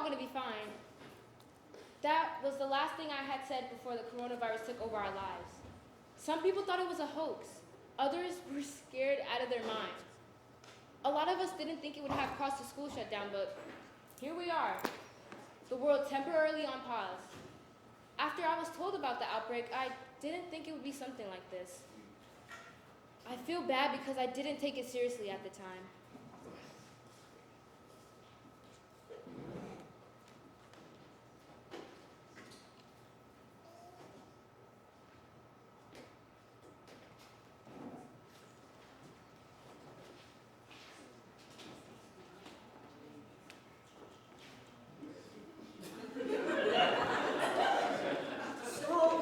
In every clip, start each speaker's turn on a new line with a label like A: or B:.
A: going to be fine. That was the last thing I had said before the coronavirus took over our lives. Some people thought it was a hoax. Others were scared out of their minds. A lot of us didn't think it would have caused the school shutdown, but here we are. The world temporarily on pause. After I was told about the outbreak, I didn't think it would be something like this. I feel bad because I didn't take it seriously at the time.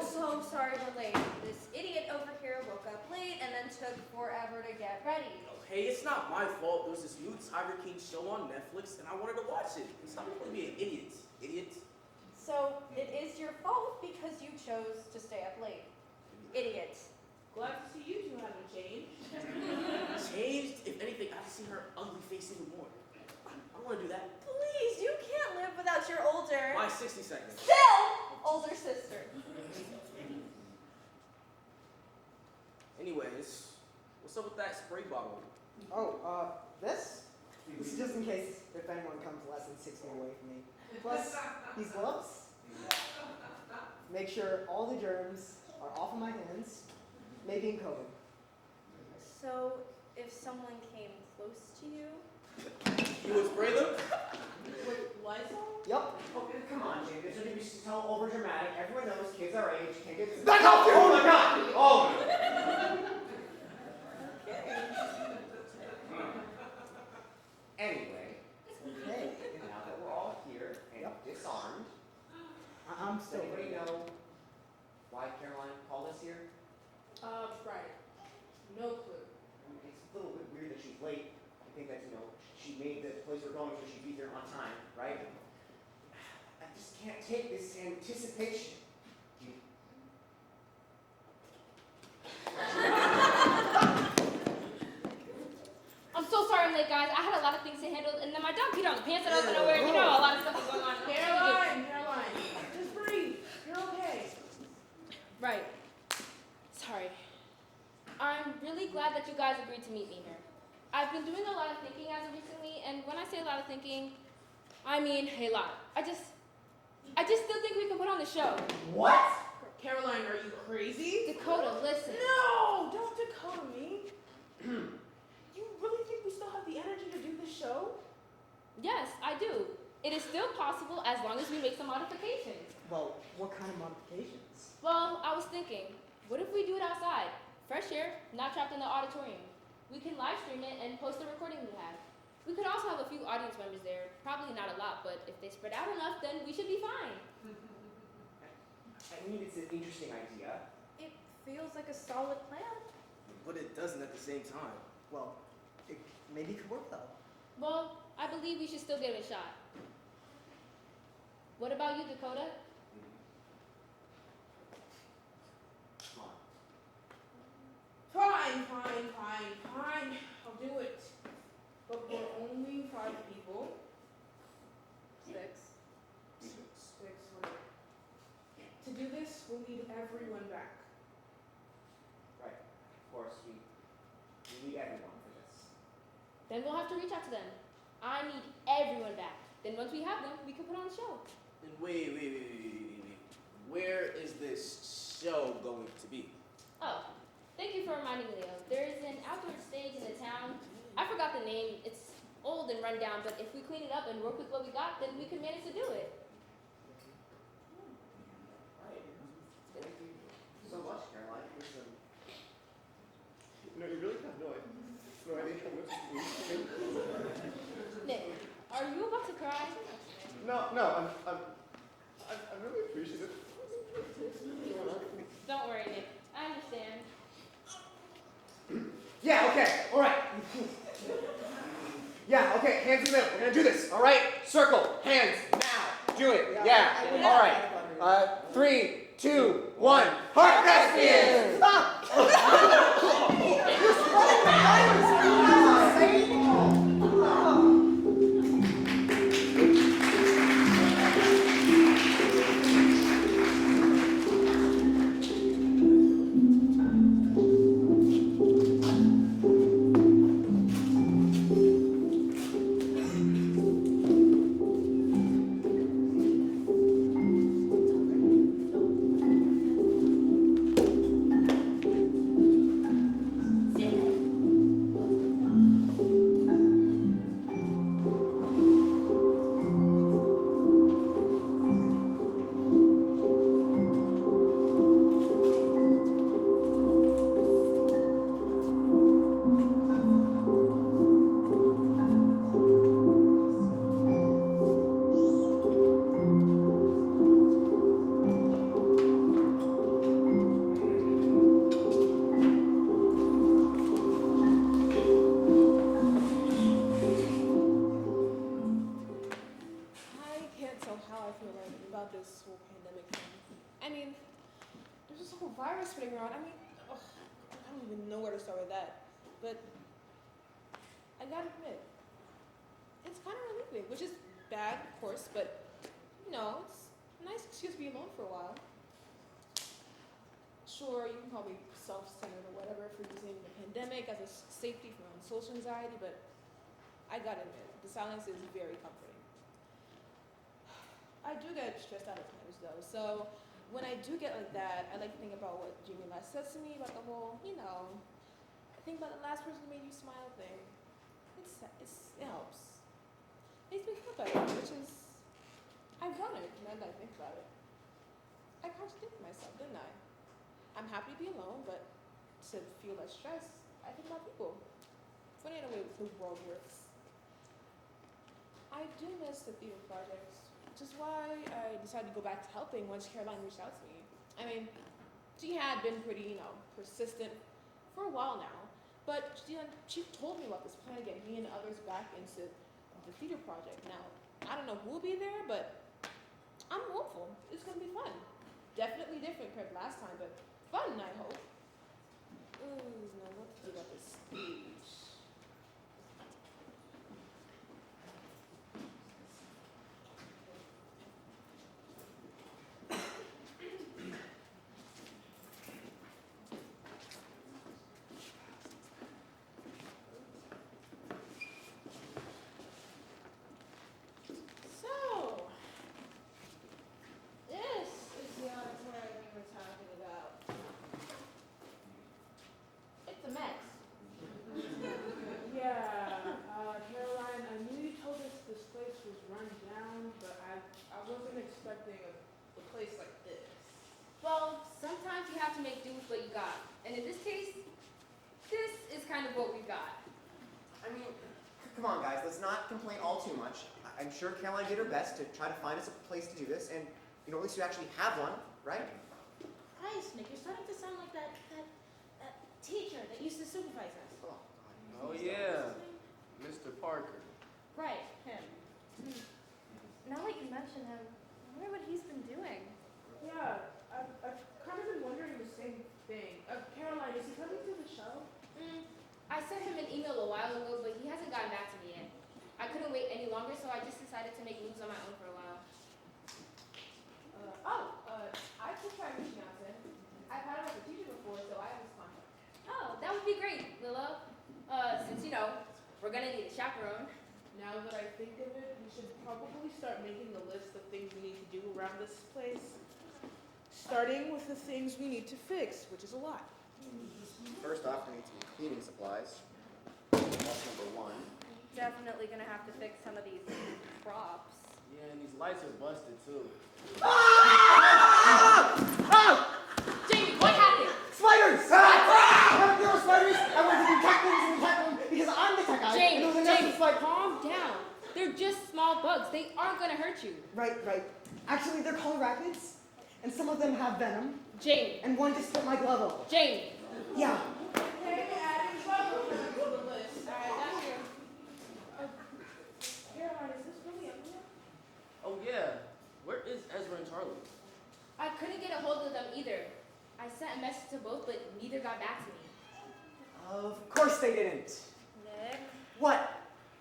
B: So sorry we're late. This idiot over here woke up late and then took forever to get ready.
C: Oh, hey, it's not my fault. There was this new Tiger King show on Netflix, and I wanted to watch it. And stop calling me an idiot. Idiot.
B: So it is your fault because you chose to stay up late. Idiot.
D: Glad to see you two haven't changed.
C: Changed? If anything, I have to see her ugly face even more. I don't want to do that.
B: Please, you can't live without your older...
C: My 60 seconds.
B: Still older sister.
C: Anyways, what's up with that spray bottle?
E: Oh, this? This is just in case if anyone comes less than 6 feet away from me. Plus, these gloves make sure all the germs are off of my hands, maybe in COVID.
B: So if someone came close to you...
C: You would spray them?
D: With Lysol?
E: Yup.
F: Okay, come on, Jake. This would be so over dramatic. Everyone knows kids our age can't get.
E: Back off, dude!
F: Oh my god! Oh! Anyway,
E: Hey,
F: now that we're all here and disarmed,
E: I'm
F: does
E: still
F: anybody know why Caroline called us here?
D: Right. No clue.
F: I mean, it's a little bit weird that she's late. I think that, she made the place we're going so she'd be here on time, right? I just can't take this anticipation.
A: I'm so sorry I'm late, guys. I had a lot of things to handle, and then my dog peed on the pants out of nowhere. You know, a lot of stuff was going on.
D: Caroline! Just breathe. You're okay.
A: Right. Sorry. I'm really glad that you guys agreed to meet me here. I've been doing a lot of thinking as of recently, and when I say a lot of thinking, I mean a lot. I just still think we can put on the show.
F: What?
D: Caroline, are you crazy?
A: Dakota, listen.
D: No! Don't Dakota me. You really think we still have the energy to do this show?
A: Yes, I do. It is still possible as long as we make some modifications.
E: Well, what kind of modifications?
A: Well, I was thinking, what if we do it outside? Fresh air, not trapped in the auditorium. We can live stream it and post the recording we have. We could also have a few audience members there. Probably not a lot, but if they spread out enough, then we should be fine.
F: I mean, it's an interesting idea.
B: It feels like a solid plan.
C: But it doesn't at the same time.
E: Well, it maybe could work though.
A: Well, I believe we should still give it a shot. What about you, Dakota?
F: Come on.
D: Fine. I'll do it. But we're only 5 people.
B: 6.
D: 6, whatever. To do this, we'll need everyone back.
F: Right. Of course, we need everyone for this.
A: Then we'll have to reach out to them. I need everyone back. Then once we have them, we can put on a show.
C: And wait. Where is this show going to be?
A: Oh, thank you for reminding me, Leo. There is an outdoor stage in the town. I forgot the name. It's old and run down, but if we clean it up and work with what we got, then we can manage to do it.
F: Right. Thank you so much, Caroline. Listen.
G: No, you really have no idea how much we
A: Nick, are you about to cry?
G: No, I'm really appreciative.
A: Don't worry, Nick. I understand.
F: Yeah, okay, all right. Yeah, okay, hands in the middle. We're gonna do this, all right? Circle, hands, now. Do it, yeah. All right. 3, 2, 1. Heart Thespians!
E: You're spreading the virus! What am I saying?
D: virus spreading around. I mean, ugh, I don't even know where to start with that. But I gotta admit, it's kind of relieving, which is bad, of course, but you know, it's a nice excuse to be alone for a while. Sure, you can call me self-centered or whatever for using the pandemic as a safety for my own social anxiety, but I gotta admit, the silence is very comforting. I do get stressed out at times though, so when I do get like that, I like to think about what Jamie last says to me about the whole, I think about the last person who made you smile thing. It helps. Makes me feel better, which is ironic now that I think about it. I contradicted myself, didn't I? I'm happy to be alone, but to feel less stress, I think about people. Funny in a way the world works. I do miss the theater projects, which is why I decided to go back to helping once Caroline reached out to me. I mean, she had been pretty, persistent for a while now, but she told me about this plan to get me and others back into the theater project. Now, I don't know who will be there, but I'm hopeful. It's gonna be fun. Definitely different compared to last time, but fun, I hope. Ooh, now what to do about this stage? So, this is the auditorium we were talking about. It's a mess. Yeah, Caroline, I knew you told us this place was run down, but I wasn't expecting a place like this.
A: Well, sometimes you have to make do with what you got. And in this case, this is kind of what we got.
F: I mean, come on, guys. Let's not complain all too much. I'm sure Caroline did her best to try to find us a place to do this, and at least you actually have one, right?
H: Guys, Nick, you're starting to sound like that teacher that used to supervise us.
F: Oh,
G: Oh yeah, Mr. Parker.
H: Right, him.
B: Now that you mention him, I wonder what he's been doing.
D: Yeah, I've kind of been wondering the same thing. Caroline, is he coming to the show?
A: I sent him an email a while ago, but he hasn't gotten back to me yet. I couldn't wait any longer, so I just decided to make moves on my own for a while.
D: I could try reaching out to him. I've had him as a teacher before, so I have his contact.
A: Oh, that would be great, Lila. Since, we're gonna need a chaperone.
D: Now that I think of it, we should probably start making a list of things we need to do around this place. Starting with the things we need to fix, which is a lot.
F: First off, we need some cleaning supplies. That's number one.
B: Definitely gonna have to fix some of these props.
C: Yeah, and these lights are busted too.
A: Jamie, what happened?
E: Spiders! There were spiders! I went to do tackle them because I'm the tech guy.
A: James, calm down. They're just small bugs. They aren't gonna hurt you.
E: Right. Actually, they're called rapids, and some of them have venom,
A: Jamie,
E: and one just bit my glove open.
A: Jamie.
E: Yeah.
D: Okay, adding trouble to the list. Alright, that's you. Caroline, is this really Emily?
C: Oh yeah, where is Ezra and Charlie?
A: I couldn't get a hold of them either. I sent a message to both, but neither got back to me.
E: Of course they didn't.
B: Nick?
F: What?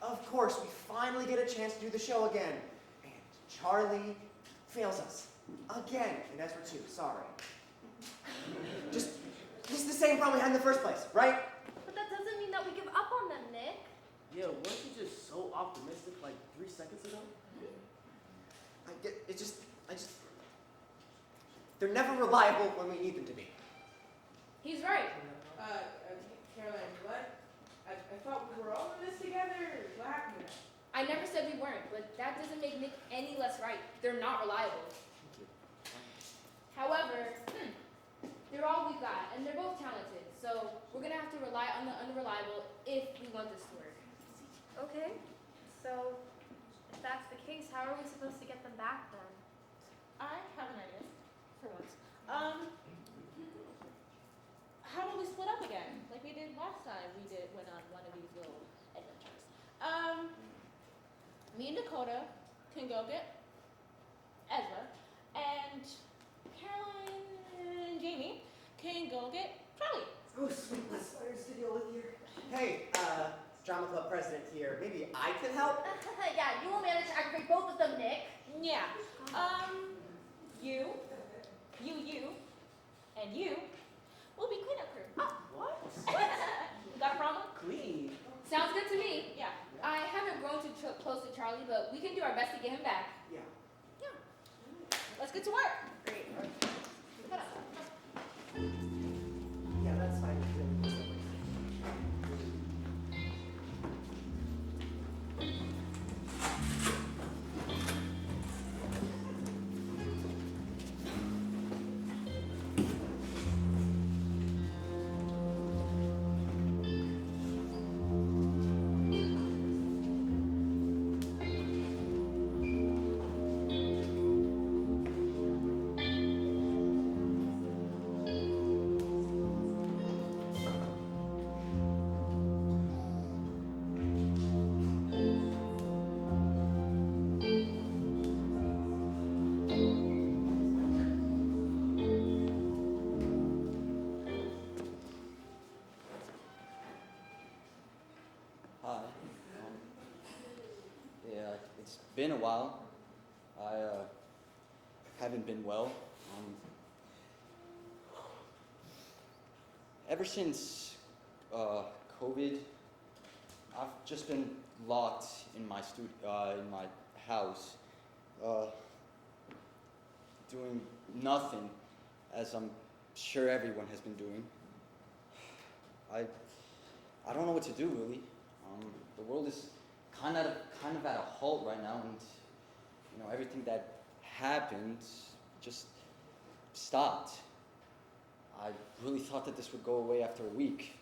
F: Of course, we finally get a chance to do the show again. And Charlie fails us. Again. And Ezra too, sorry. Just the same problem we had in the first place, right?
B: But that doesn't mean that we give up on them, Nick.
C: Yeah, weren't you just so optimistic like 3 seconds ago?
F: They're never reliable when we need them to be.
A: He's right.
D: Caroline, what? I thought we were all in this together. What happened?
A: I never said we weren't, but that doesn't make Nick any less right. They're not reliable. However, they're all we've got, and they're both talented. So we're gonna have to rely on the unreliable if we want this to work.
B: Okay, so if that's the case, how are we supposed to get them back then?
H: I have an idea, for once. How about we split up again, like we did last time went on one of these little adventures. Me and Dakota can go get Ezra, and Caroline and Jamie can go get Charlie.
E: Oh, sweet spiders to deal with here.
F: Hey, drama club president here. Maybe I can help?
B: Yeah, you will manage to aggravate both of them, Nick.
H: Yeah. You, and you will be cleanup crew.
C: What?
H: Got a problem?
C: Clean.
A: Sounds good to me.
H: Yeah.
A: I haven't grown too close to Charlie, but we can do our best to get him back.
E: Yeah.
H: Let's get to work.
B: Great.
E: Yeah, that's fine.
I: Hi. Yeah, it's been a while. I haven't been well. Ever since COVID, I've just been locked in my in my house, doing nothing, as I'm sure everyone has been doing. I don't know what to do, really. The world is kind of at a halt right now, and everything that happened just stopped. I really thought that this would go away after a week,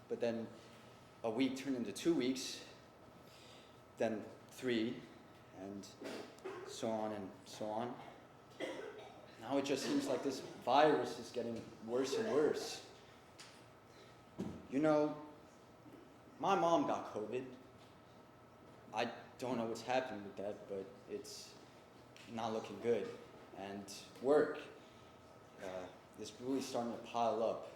I: but then a week turned into 2 weeks, then 3, and so on and so on. Now it just seems like this virus is getting worse and worse. My mom got COVID. I don't know what's happening with that, but it's not looking good. And work is really starting to pile up.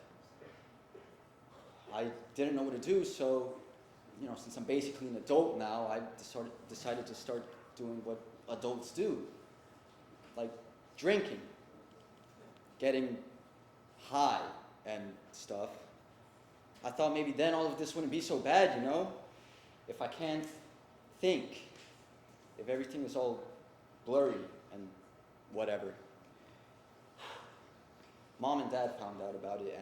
I: I didn't know what to do, so, since I'm basically an adult now, I decided to start doing what adults do. Like drinking, getting high and stuff. I thought maybe then all of this wouldn't be so bad, If I can't think, if everything is all blurry and whatever. Mom and Dad found out about it,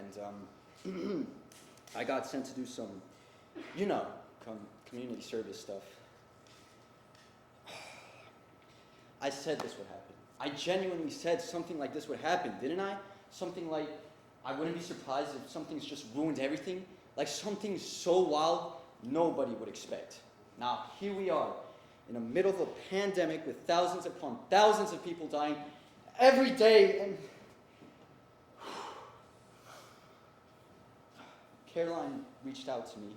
I: and I got sent to do some, community service stuff. I said this would happen. I genuinely said something like this would happen, didn't I? Something like, I wouldn't be surprised if something's just ruined everything. Like something so wild, nobody would expect. Now, here we are, in the middle of a pandemic with thousands upon thousands of people dying every day, and Caroline reached out to me,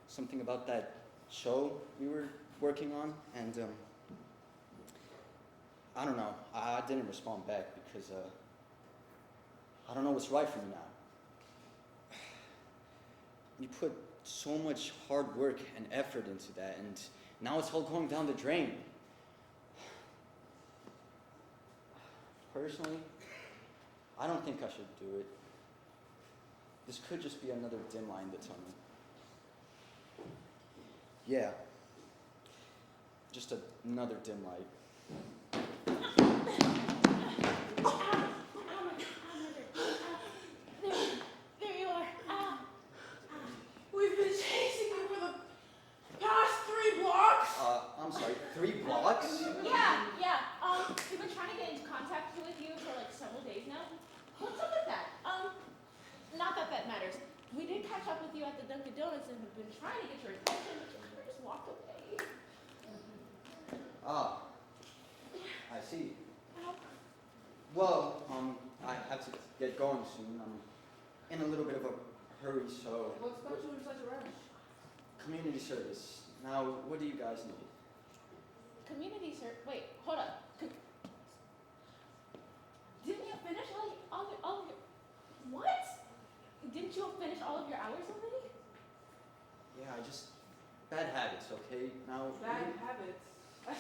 I: something about that show we were working on, and I don't know, I didn't respond back because I don't know what's right for me now. We put so much hard work and effort into that, and now it's all going down the drain. Personally, I don't think I should do it. This could just be another dim line in the tunnel. Yeah, just another dim light.
H: There you are.
D: We've been chasing you for the past 3 blocks.
I: I'm sorry, 3 blocks?
H: Yeah. We've been trying to get into contact with you for like several days now. What's up with that? Not that that matters. We did catch up with you at the Dunkin' Donuts and have been trying to get your attention, but you kind of just walked away.
I: Ah, I see. Well, I have to get going soon. I'm in a little bit of a hurry, so.
D: What's got you in such a rush?
I: Community service. Now, what do you guys need?
H: Community service. Wait, hold up. Didn't you finish all your
I: Now,
D: Bad habits.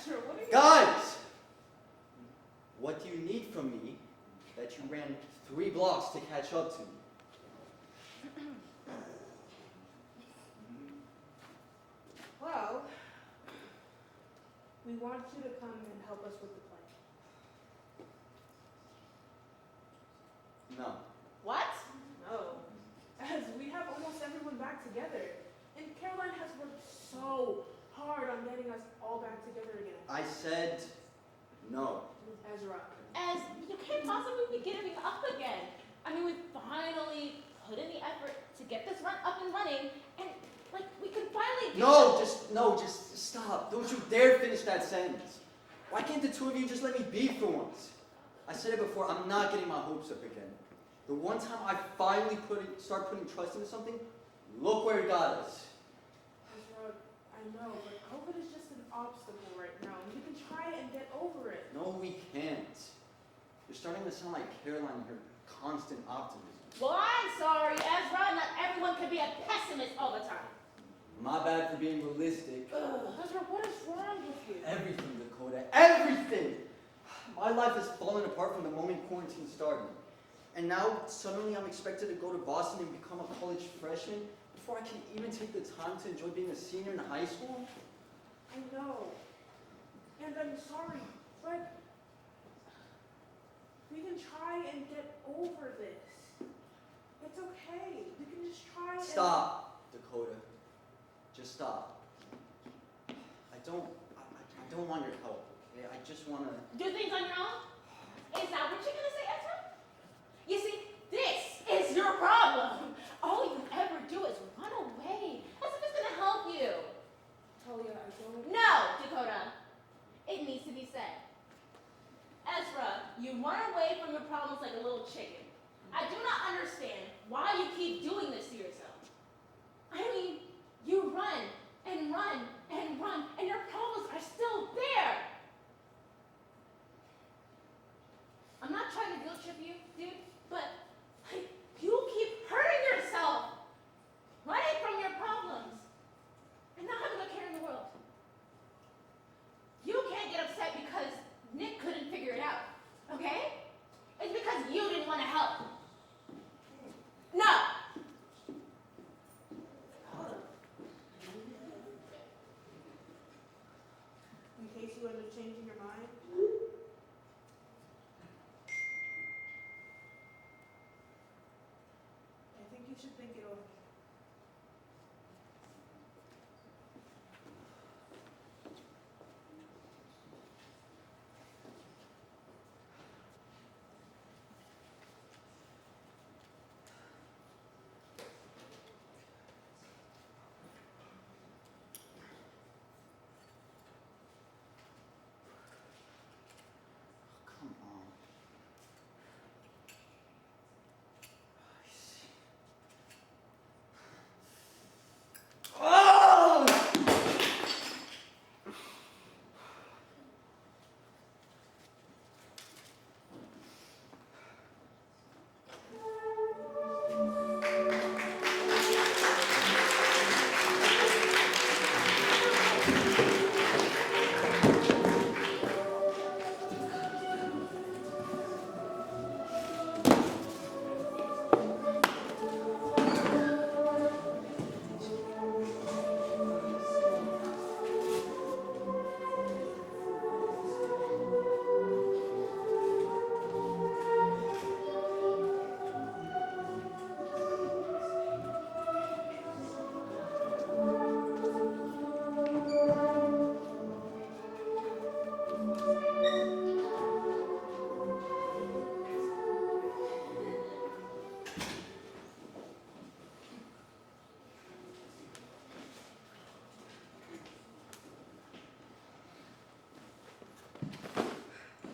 D: Sure, what are you?
I: guys, what do you need from me that you ran 3 blocks to catch up to me?
D: Well, we want you to come and help us with the play.
I: No.
H: What?
D: No, as we have almost everyone back together, and Caroline has worked so hard on getting us all back together again.
I: I said no.
D: Ezra.
H: As you can't possibly be giving up again. I mean, we finally put in the effort to get this run up and running, and like we could finally do
I: Just stop. Don't you dare finish that sentence. Why can't the two of you just let me be for once? I said it before, I'm not getting my hopes up again. The one time I finally start putting trust into something, look where it got us.
D: Ezra, I know, but COVID is just an obstacle right now, and we can try and get over it.
I: No, we can't. You're starting to sound like Caroline and her constant optimism.
H: Well, I'm sorry, Ezra. Not everyone can be a pessimist all the time.
I: My bad for being realistic.
D: Ezra, what is wrong with you?
I: Everything, Dakota, everything! My life has fallen apart from the moment quarantine started. And now, suddenly I'm expected to go to Boston and become a college freshman before I can even take the time to enjoy being a senior in high school?
D: I know. And I'm sorry, but we can try and get over this. It's okay. We can just try and...
I: Stop, Dakota. Just stop. I don't want your help, okay? I just want to...
H: Do things on your own? Is that what you're gonna say, Ezra? You see, this is your problem. All you ever do is run away, as if it's gonna help you.
D: Talia, I don't...
H: No, Dakota. It needs to be said. Ezra, you run away from your problems like a little chicken. I do not understand why you keep doing this to yourself. I mean, you run and run and run, and your problems are still there. I'm not trying to guilt trip you, dude, but like, you keep hurting yourself, running from your problems, and not having a care in the world. You can't get upset because Nick couldn't figure it out, okay? It's because you didn't want to help. No!
D: In case you end up changing your mind. I think you should think it over.
I: Come on. Oh!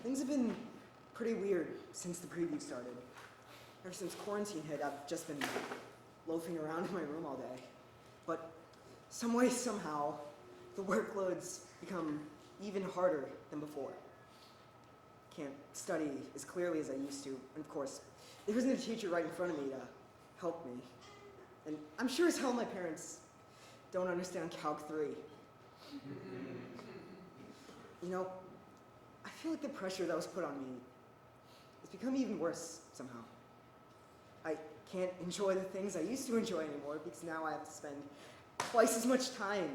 E: Things have been pretty weird since the preview started. Ever since quarantine hit, I've just been loafing around in my room all day. But some way, somehow, the workload's become even harder than before. Can't study as clearly as I used to, and of course, there isn't a teacher right in front of me to help me. And I'm sure as hell my parents don't understand Calc 3. You know, I feel like the pressure that was put on me has become even worse somehow. I can't enjoy the things I used to enjoy anymore because now I have to spend twice as much time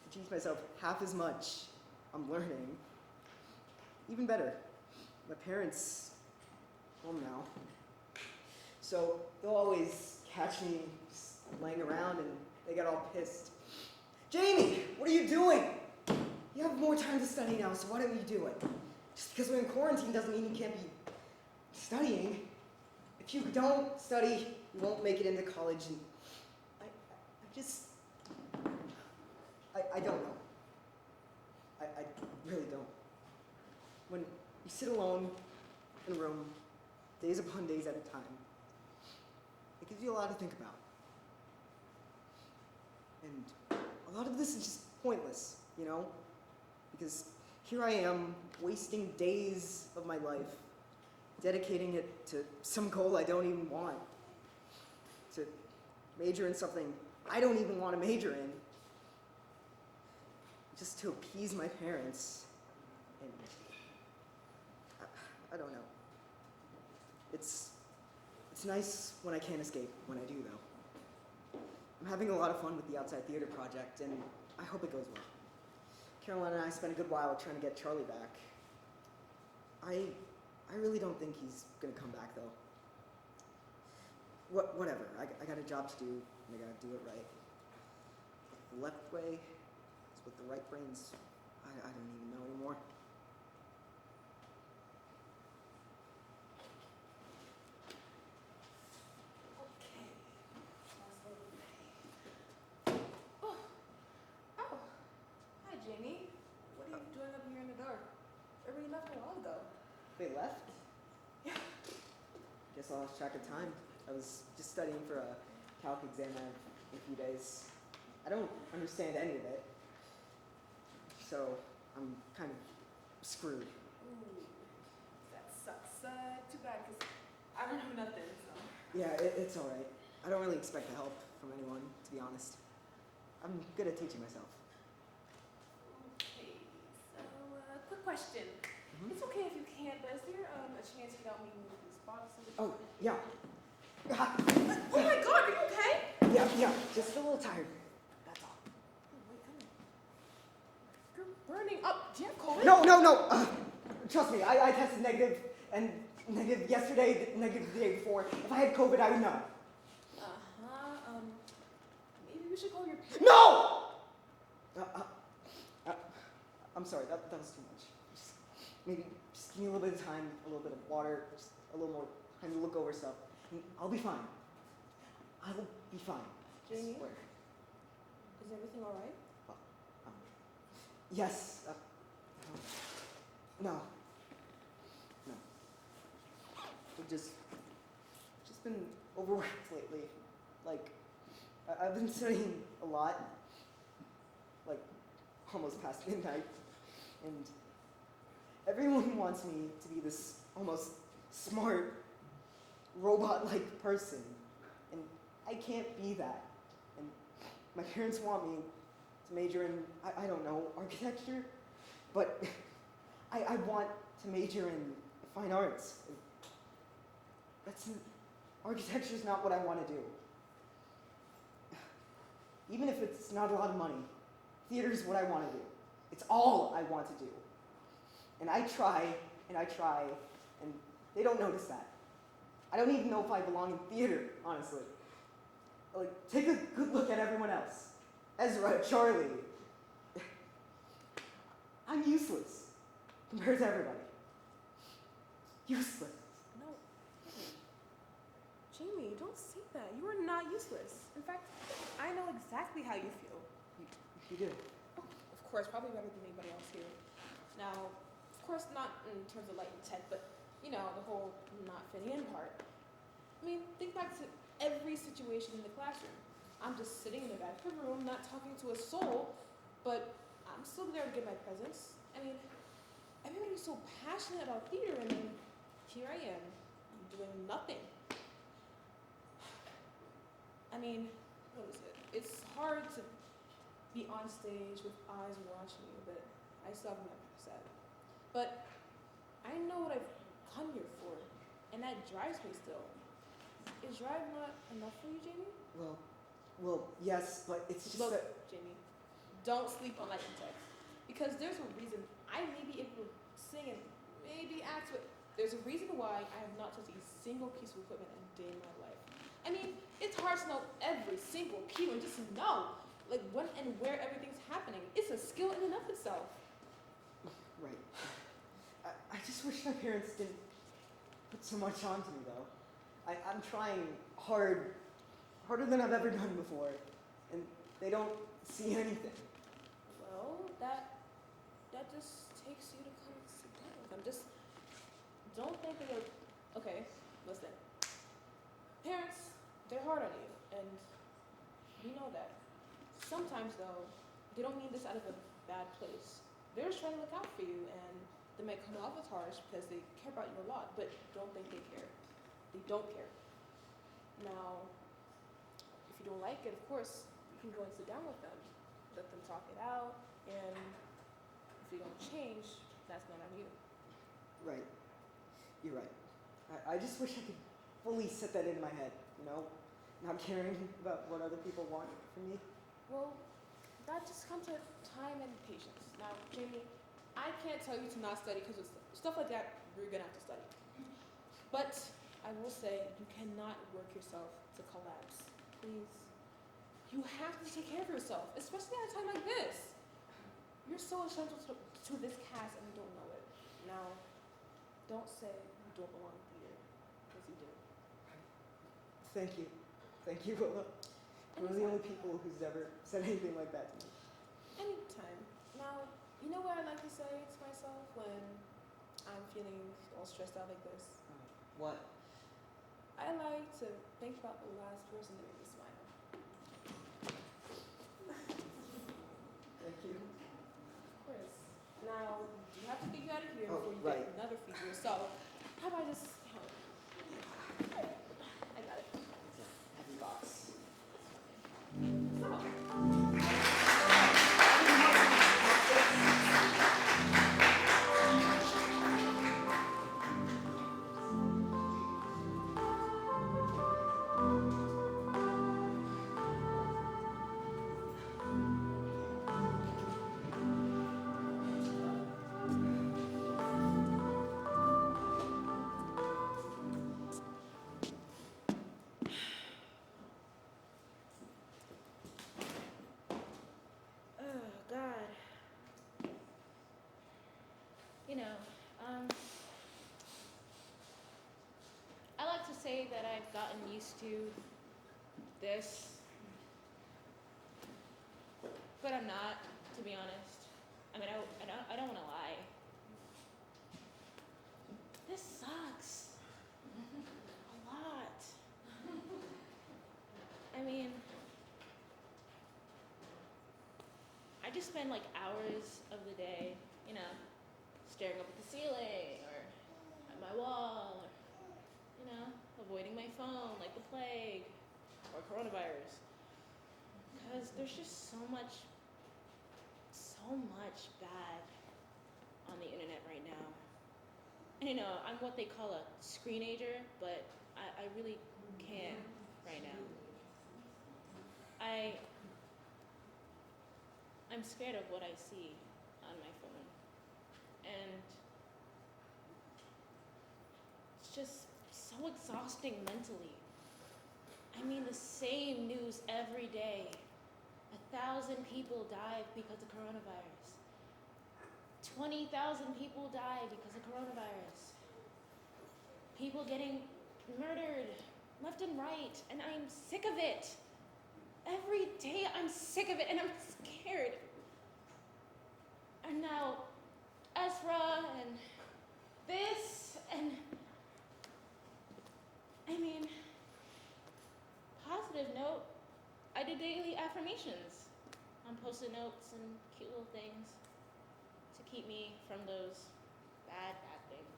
E: to teach myself half as much I'm learning. Even better, my parents home now. So they'll always catch me just laying around and they get all pissed. Jamie, what are you doing? You have more time to study now, so why don't you do it? Just because we're in quarantine doesn't mean you can't be studying. If you don't study, you won't make it into college. And I don't know. I really don't. When you sit alone in a room, days upon days at a time, it gives you a lot to think about. And a lot of this is just pointless, you know? Because here I am, wasting days of my life, dedicating it to some goal I don't even want, to major in something I don't even want to major in, just to appease my parents. And I don't know. It's nice when I can't escape. When I do, though. I'm having a lot of fun with the outside theater project, and I hope it goes well. Caroline and I spent a good while trying to get Charlie back. I really don't think he's gonna come back, though. Whatever. I got a job to do, and I gotta do it right. The left way is with the right brains. I don't even know anymore.
D: Oh, hi Jamie. What are you doing up here in the dark? Everybody left a while ago.
E: They left?
D: Yeah.
E: Guess I lost track of time. I was just studying for a calc exam in a few days. I don't understand any of it. So I'm kind of screwed.
D: Ooh, that sucks. Too bad, because I don't know nothing, so.
E: Yeah, it's all right. I don't really expect the help from anyone, to be honest. I'm good at teaching myself.
D: Okay, so, quick question. It's okay if you can't, but is there a chance you could help me move these boxes?
E: Oh, yeah.
D: Oh my god, are you okay?
E: Yeah, just a little tired. That's all.
D: Oh, wait, come here. You're burning up. Do you have COVID?
E: No. Trust me, I tested negative, and negative yesterday, negative the day before. If I had COVID, I would know.
D: Maybe we should call your parents.
E: No! I'm sorry, that was too much. Maybe just give me a little bit of time, a little bit of water, just a little more time to look over stuff. And I'll be fine. I will be fine. I
D: Jamie?
E: swear.
D: Is everything alright?
E: Yes. No. I've just been overworked lately. Like, I've been studying a lot. Like, almost past midnight. And everyone wants me to be this almost smart, robot-like person. And I can't be that. And my parents want me to major in, I don't know, architecture. But I want to major in fine arts. Architecture's not what I want to do. Even if it's not a lot of money, theater's what I want to do. It's all I want to do. And I try, and they don't notice that. I don't even know if I belong in theater, honestly. Like, take a good look at everyone else. Ezra, Charlie. I'm useless compared to everybody. Useless.
D: No. Jamie, don't say that. You are not useless. In fact, I know exactly how you feel.
E: You do.
D: Oh, of course, probably better than anybody else here. Now, of course, not in terms of light and tech, but, you know, the whole not fitting in part. I mean, think back to every situation in the classroom. I'm just sitting in the back of the room, not talking to a soul, but I'm still there to give my presence. I mean, everybody's so passionate about theater, and then here I am, doing nothing. I mean, what is it? It's hard to be on stage with eyes watching you, but I still haven't met said. But I know what I've come here for, and that drives me still. Is drive not enough for you, Jamie?
E: Well, yes, but it's just
D: Look,
E: that.
D: Jamie, don't sleep on that text. Because there's a reason I may be able to sing and maybe act, but there's a reason why I have not touched a single piece of equipment in a day in my life. I mean, it's hard to know every single keyboard, just to know like when and where everything's happening. It's a skill in and of itself.
E: Right. I just wish my parents didn't put so much onto me, though. I'm trying harder than I've ever done before, and they don't see anything.
D: Well, that just takes you to come sit down with them. Just don't think that you're okay. Listen, parents, they're hard on you, and you know that. Sometimes though, they don't mean this out of a bad place. They're just trying to look out for you, and they might come off as harsh because they care about you a lot, but don't think they care. They don't care. Now, if you don't like it, of course, you can go and sit down with them. Let them talk it out, and if you don't change, that's not on you.
E: Right. You're right. I just wish I could fully set that into my head, you know? Not caring about what other people want from me.
D: Well, that just comes with time and patience. Now, Jamie, I can't tell you to not study because stuff like that, you're gonna have to study. But I will say, you cannot work yourself to collapse. Please. You have to take care of yourself, especially at a time like this. You're so essential to this cast and you don't know it. Now, don't say you don't belong here, because you do.
E: Thank you. Thank you, Willa. One of the only people who's ever said anything like that to me.
D: Anytime. Now, you know what I like to say to myself when I'm feeling all stressed out like this?
E: What?
D: I like to think about the last person that made me smile.
E: Thank you.
D: Of course. Now, you have to get you out of here
E: Oh,
D: before you
E: right.
D: get another fever. So, how about I just I got it.
E: It's a heavy box.
A: Oh, God. You know, I like to say that I've gotten used to this, but I'm not, to be honest. I mean, I don't want to lie. This sucks. A lot. I mean, I just spend like hours of the day, you know, staring up at the ceiling or at my wall or, you know, avoiding my phone like the plague or coronavirus. Because there's just so much bad on the internet right now. And you know, I'm what they call a screenager, but I really can't right now. I'm scared of what I see on my phone. And it's just so exhausting mentally. I mean, the same news every day. 1,000 people died because of coronavirus. 20,000 people died because of coronavirus. People getting murdered left and right, and I'm sick of it. Every day I'm sick of it, and I'm scared. And now, Ezra, and this, and I mean, positive note, I did daily affirmations on Post-it notes and cute little things to keep me from those bad things.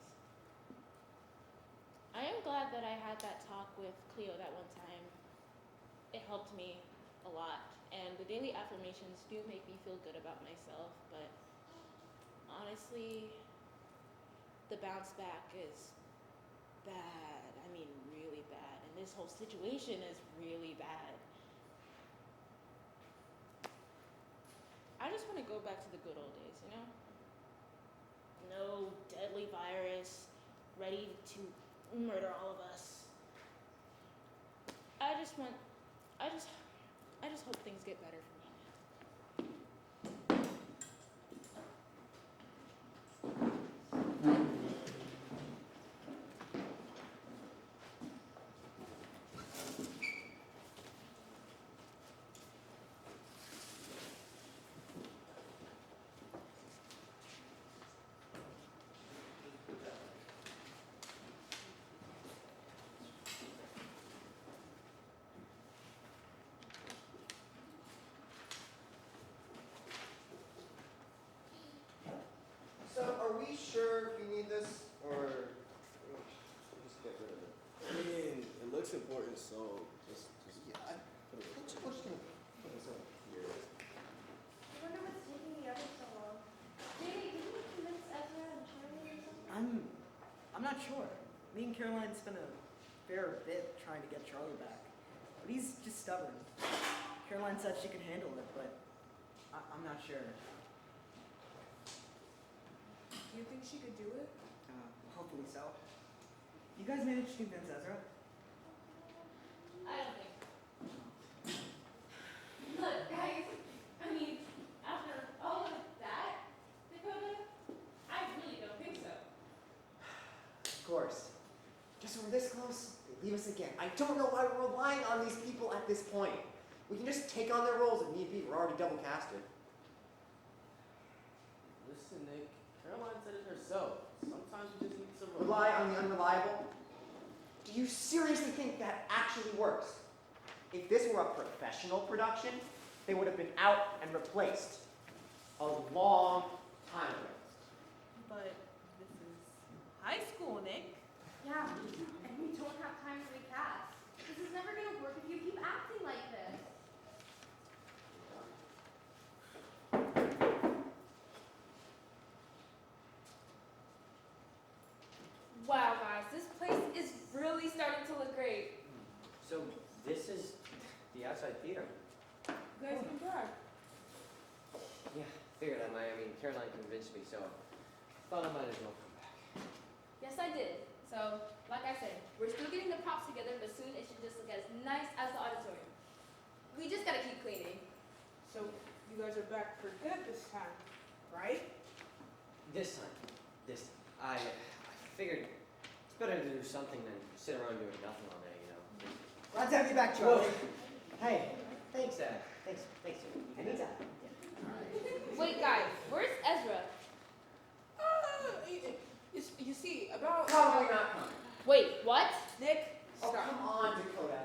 A: I am glad that I had that talk with Cleo that one time. It helped me a
H: a lot, and the daily affirmations do make me feel good about myself, but honestly, the bounce back is bad. I mean, really bad. And this whole situation is really bad. I just want to go back to the good old days, you know? No deadly virus ready to murder all of us. I just hope things get better for me.
F: So, are we sure we need this, or we'll just get rid of it?
C: I mean, it looks important, so just
F: Yeah,
C: put it
F: we're
C: away.
F: just gonna put this over here.
B: I wonder what's taking the others so long. Jamie, did you convince Ezra and Charlie or something?
E: I'm not sure. Me and Caroline spent a fair bit trying to get Charlie back, but he's just stubborn. Caroline said she could handle it, but I'm not sure.
D: Do you think she could do it?
E: Hopefully so. You guys managed to convince Ezra?
H: I don't think. Look, guys, I mean, after all of that, Dakota, I really don't think so.
F: Of course. Just when we're this close, they leave us again. I don't know why we're relying on these people at this point. We can just take on their roles if need be. We're already double casted.
C: Listen, Nick, Caroline said it herself. Sometimes we just need to
F: Rely on the unreliable? Do you seriously think that actually works? If this were a professional production, they would have been out and replaced a long time ago.
D: But this is high school, Nick.
B: Yeah, and we don't have time to recast. This is never gonna work if you keep acting like this.
A: Wow, guys, this place is really starting to look great.
I: So this is the outside theater.
D: You guys can drive.
J: Yeah, figured I might. I mean, Caroline convinced me, so thought I might as well come back.
A: Yes, I did. So, like I said, we're still getting the props together, but soon it should just look as nice as the auditorium. We just gotta keep cleaning.
D: So you guys are back for good this time, right?
J: This time. I figured it's better to do something than sit around doing nothing all day, you know.
E: Glad to have you back, Charlie.
J: Hey, thanks, Thanks, Jimmy.
E: Anytime.
A: Wait, guys, where's Ezra?
D: You see, about
F: Probably not coming.
A: Wait, what?
D: Nick,
F: Oh,
D: stop.
F: come on, Dakota.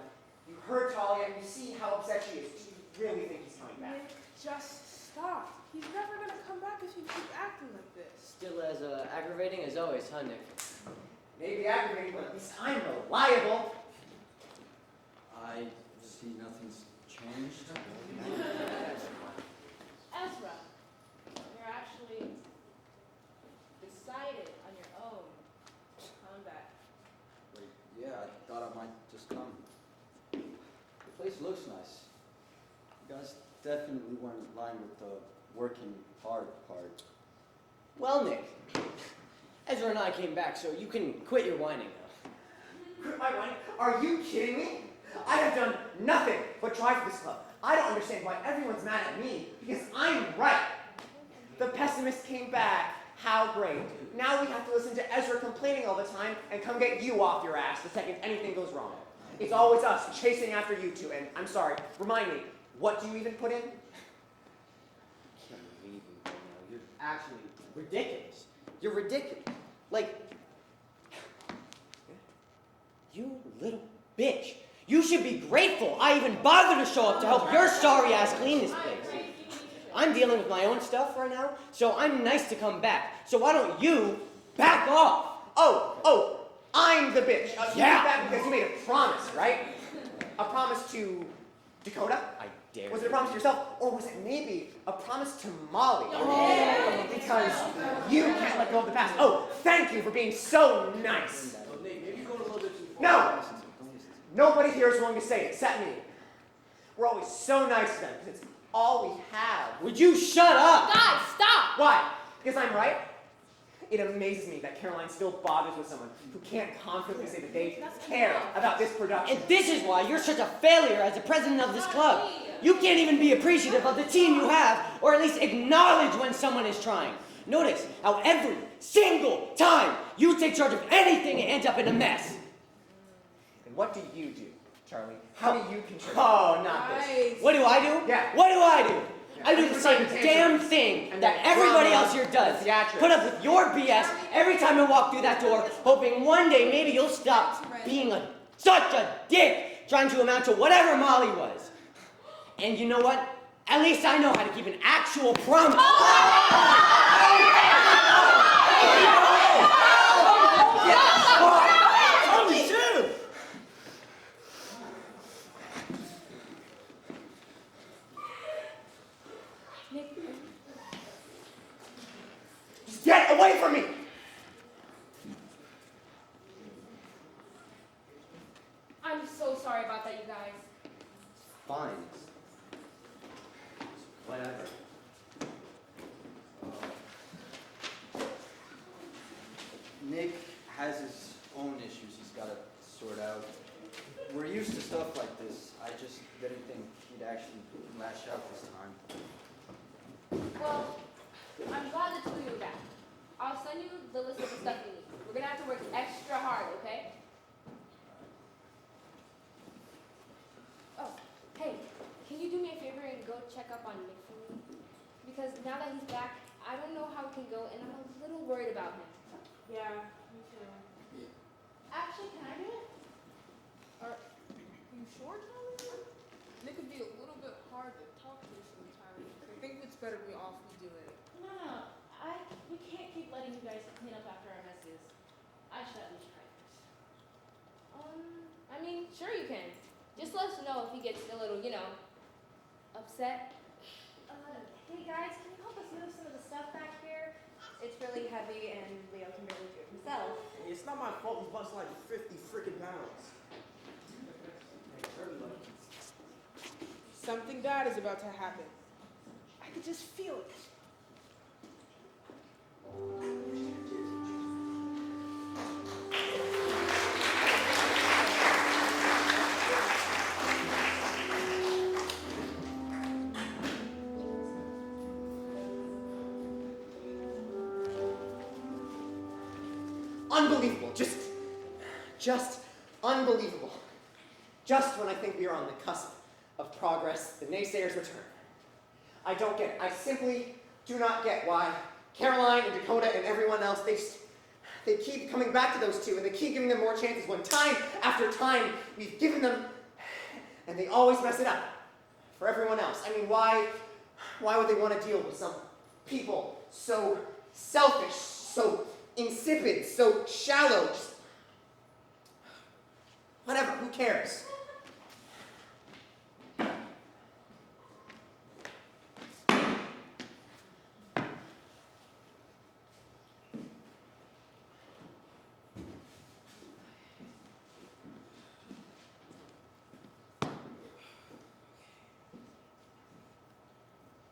F: You heard Talia, and you see how upset she is. Do you really think he's coming back?
D: Nick, just stop. He's never gonna come back if you keep acting like this.
J: Still as aggravating as always, huh, Nick?
F: Maybe aggravating, but at least I'm reliable.
I: I see nothing's changed.
H: Ezra, you're actually decided on your own to come back.
I: Wait, yeah, I thought I might just come. The place looks nice. You guys definitely weren't in line with the working hard part.
J: Well, Nick, Ezra and I came back, so you can quit your whining now.
F: Quit my whining? Are you kidding me? I have done nothing but try for this club. I don't understand why everyone's mad at me, because I'm right. The pessimist came back. How great. Now we have to listen to Ezra complaining all the time and come get you off your ass the second anything goes wrong. It's always us chasing after you two, and I'm sorry, remind me, what do you even put in?
J: I can't believe you right now. You're actually ridiculous. You're ridiculous. Like, you little bitch. You should be grateful I even bothered to show up to help your sorry ass clean this place. I'm dealing with my own stuff right now, so I'm nice to come back. So why don't you back off?
F: Oh, I'm the bitch. You
J: Yeah.
F: did that because you made a promise, right? A promise to Dakota?
J: I dare
F: Was
J: you.
F: it a promise to yourself, or was it maybe a promise to Molly? Because you can't let go of the past. Oh, thank you for being so nice.
C: Oh, Nate, maybe you're going a little bit too far.
F: No!
I: Don't listen to him. Don't listen to him.
F: Nobody here is willing to say it, except me. We're always so nice to them, because it's all we have.
J: Would you shut up?
A: Guys, stop!
F: Why? Because I'm right? It amazes me that Caroline still bothers with someone who can't confidently say that they care about this production.
J: And this is why you're such a failure as the president of this club. You can't even be appreciative of the team you have, or at least acknowledge when someone is trying. Notice how every single time you take charge of anything, it ends up in a mess.
F: And what do you do, Charlie? How do you contribute?
J: Oh, not this. What do I do?
F: Yeah.
J: What do I do? I do the
F: Every
J: same
F: time the
J: damn
F: tantrums
J: thing
F: and
J: that
F: the
J: everybody
F: drama
J: else here does.
F: and the theatrics.
J: Put up with your BS every time I walk through that door, hoping one day maybe you'll stop being such a dick, trying to amount to whatever Molly was. And you know what? At least I know how to keep an actual promise. Holy shit!
A: Nick,
F: Just get away from me!
A: I'm so sorry about that, you guys.
I: Fine. Whatever. Nick has his own issues he's got to sort out. We're used to stuff like this. I just didn't think he'd actually lash out this time.
A: Well, I'm glad the two of you are back. I'll send you the list of the stuff you need. We're gonna have to work extra hard, okay? Oh, hey, can you do me a favor and go check up on Nick for me? Because now that he's back, I don't know how it can go, and I'm a little worried about him.
D: Yeah, me too.
H: Actually, can I do it?
D: Are you sure, Tyler? Nick could be a little bit hard to talk to sometimes. I think it's better we awfully do it.
H: No. We can't keep letting you guys clean up after our messes. I should at least try first.
A: I mean, sure you can. Just let us know if he gets a little, upset.
B: Hey guys, can you help us move some of the stuff back here? It's really heavy and Leo can barely do it himself.
C: Hey, it's not my fault. He's busting like 50 freaking pounds.
D: Something bad is about to happen. I could just feel it.
F: Unbelievable. Just unbelievable. Just when I think we are on the cusp of progress, the naysayers return. I don't get it. I simply do not get why Caroline and Dakota and everyone else, they keep coming back to those two and they keep giving them more chances when time after time we've given them and they always mess it up for everyone else. I mean, why would they want to deal with some people so selfish, so insipid, so shallow? Just whatever, who cares?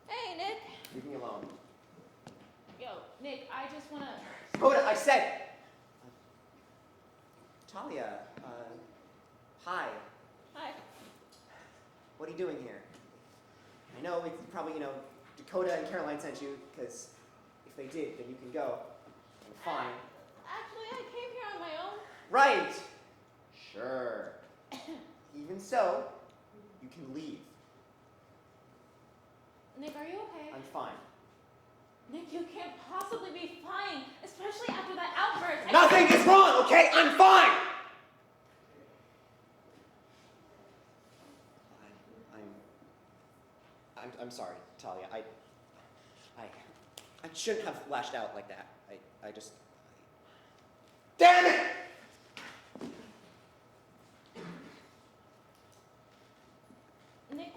H: Hey, Nick.
F: Leave me alone.
H: Yo, Nick, I just wanna.
F: Dakota, I said. Talia, hi.
H: Hi.
F: What are you doing here? I know it's probably, Dakota and Caroline sent you, because if they did, then you can go. I'm fine.
H: Actually, I came here on my own.
F: Right. Sure. Even so, you can leave.
H: Nick, are you okay?
F: I'm fine.
H: Nick, you can't possibly be fine, especially after that outburst.
F: Nothing is wrong, okay? I'm fine! I'm sorry, Talia. I shouldn't have lashed out like that. I just... Damn it!
H: Nick,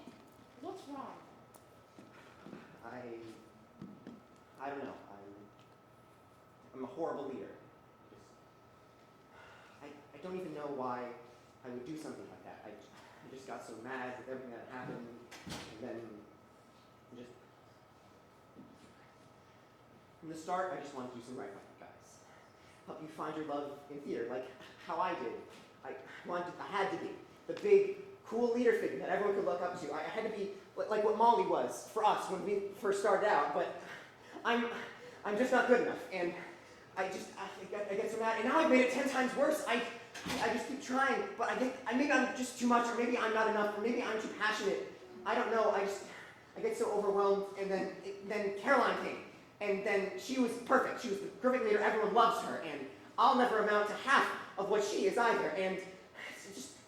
F: horrible leader. I don't even know why I would do something like that. I just got so mad with everything that happened, and then just from the start, I just wanted to do some right by you guys. Help you find your love in theater, like how I did. I had to be the big, cool leader figure that everyone could look up to. I had to be like what Molly was for us when we first started out, but I'm just not good enough, and I get so mad, and now I've made it 10 times worse. I just keep trying, but maybe I'm just too much, or maybe I'm not enough, or maybe I'm too passionate. I don't know. I get so overwhelmed, and then Caroline came, and then she was perfect. She was the perfect leader. Everyone loves her, and I'll never amount to half of what she is either. And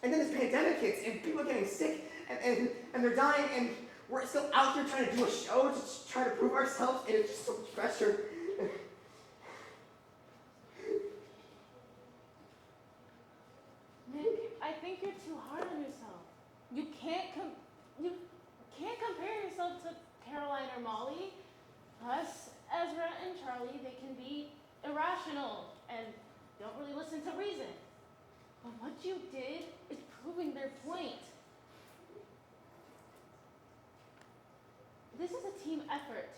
F: then this pandemic hits, and people are getting sick, and they're dying, and we're still out here trying to do a show, to try to prove ourselves, and it's just so much pressure.
H: Nick, I think you're too hard on yourself. You can't compare yourself to Caroline or Molly. Us, Ezra and Charlie, they can be irrational and don't really listen to reason. But what you did is proving their point. This is a team effort.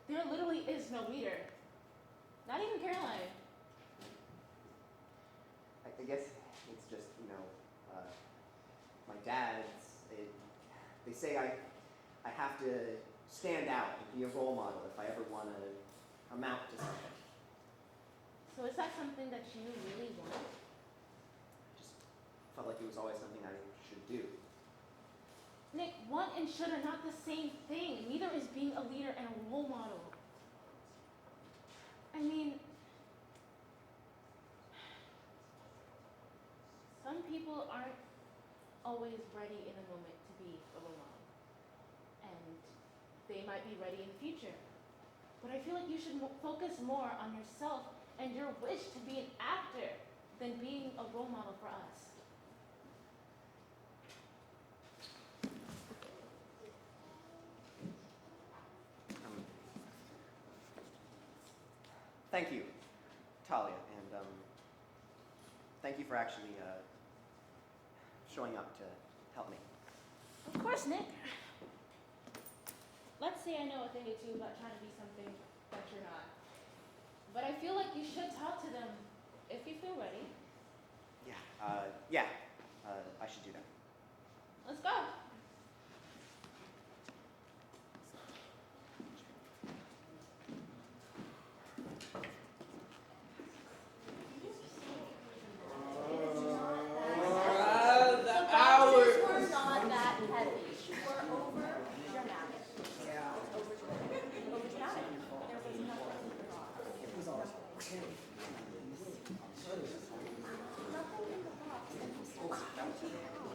H: There literally is no leader. Not even Caroline.
F: I guess it's just, my dad's, they say I have to stand out and be a role model if I ever want to amount to something.
H: So is that something that you really want?
F: Just felt like it was always something I should do.
H: Nick, want and should are not the same thing. Neither is being a leader and a role model. I mean, some people aren't always ready in a moment to be a role model. And they might be ready in the future. But I feel like you should focus more on yourself and your wish to be an actor than being a role model for us.
F: Thank you, Talia, and thank you for actually showing up to help me.
H: Of course, Nick. Let's say I know a thing or two about trying to be something that you're not. But I feel like you should talk to them if you feel ready.
F: Yeah, I should do that.
H: Let's go.
B: The boxes were not that heavy. We're over dramatic.
E: Yeah.
B: Over dramatic. There was nothing wrong.
E: It was all
B: Nothing in the box that was so empty out.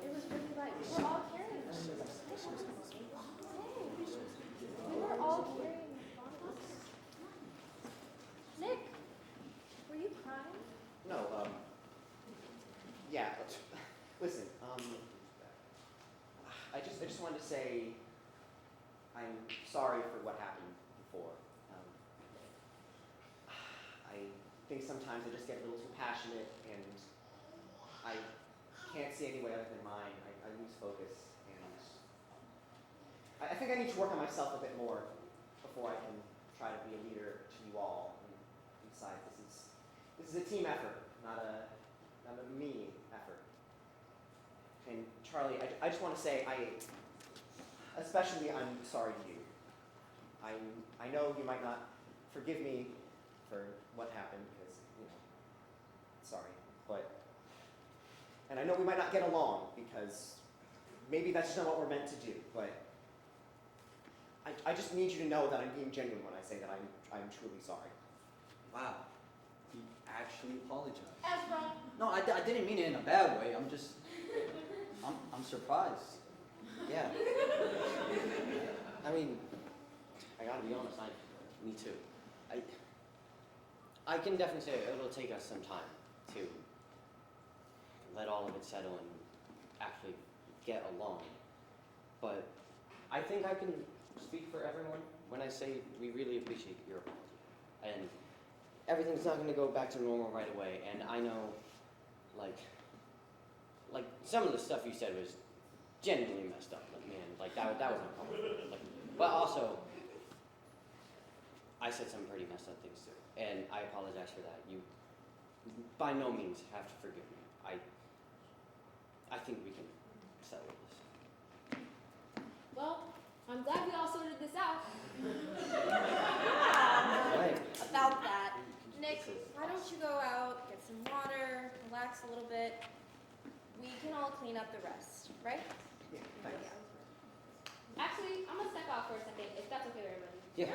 B: It was really like, we're all carrying this. We were all carrying boxes. Nick, were you crying?
F: No, yeah, listen, I just wanted to say I'm sorry for what happened before. I think sometimes I just get a little too passionate and I can't see any way other than mine. I lose focus, and I think I need to work on myself a bit more before I can try to be a leader to you all. And besides, this is a team effort, not a me effort. And Charlie, I just want to say, especially I'm sorry to you. I know you might not forgive me for what happened because, sorry, and I know we might not get along because maybe that's just not what we're meant to do, but I just need you to know that I'm being genuine when I say that I'm truly sorry.
I: Wow. He actually apologized.
H: Ezra.
I: No, I didn't mean it in a bad way. I'm surprised. Yeah. I mean, I gotta be honest, me too.
J: I can definitely say it'll take us some time to let all of it settle and actually get along. But I think I can speak for everyone when I say we really appreciate your apology. and everything's not gonna go back to normal right away. And I know, like some of the stuff you said was genuinely messed up. Like, man, like that was uncomfortable. Like, but also, I said some pretty messed up things too, and I apologize for that. You, by no means, have to forgive me. I think we can settle this.
A: Well, I'm glad we all sorted this out.
J: Right.
B: About that, Nick, why don't you go out, get some water, relax a little bit. We can all clean up the rest, right?
E: Yeah, thanks.
A: Actually, I'm gonna step out for a second, if that's okay with everybody.
J: Yeah.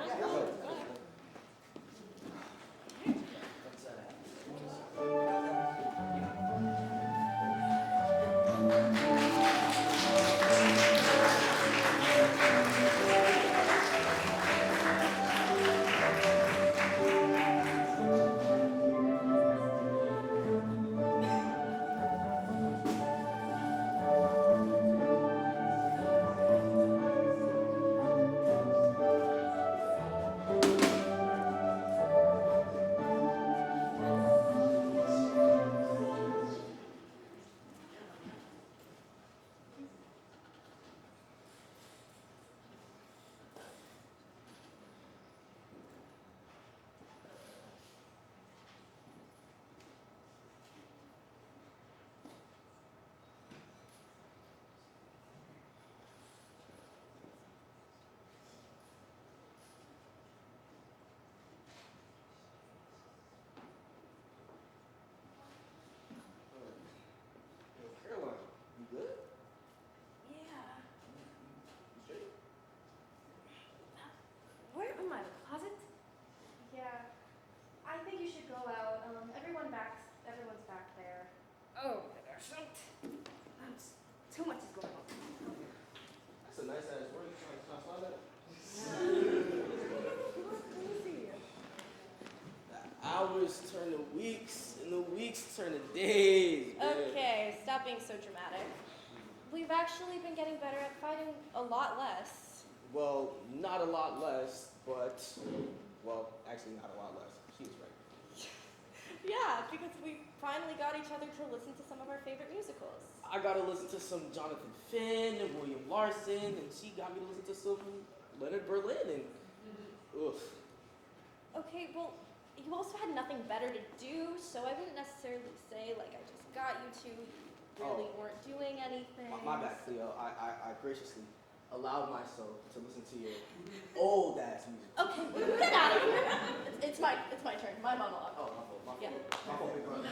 C: Caroline, you good?
B: Yeah.
C: You straight?
B: Where am I? The closet? Yeah. I think you should go out. Everyone's back there.
A: Oh my gosh. Too much is going on.
C: That's a nice ass word. Can I saw that? The hours turn to weeks, and the weeks turn to days. Man.
B: Okay, stop being so dramatic. We've actually been getting better at fighting a lot less.
C: Well, not a lot less, but actually not a lot less. She was right.
B: Yeah, because we finally got each other to listen to some of our favorite musicals.
C: I got to listen to some Jonathan Finn and William Larson, and she got me to listen to some Leonard Berlin, and oof.
B: Okay, well, you also had nothing better to do, so I wouldn't necessarily say, like, I just got you two, really weren't doing anything.
C: My bad, Cleo. I graciously allowed myself to listen to your old ass music.
B: Okay, get out of here. It's my turn, my monologue.
C: Oh, my fault.
B: Yeah.
C: My fault, big brother.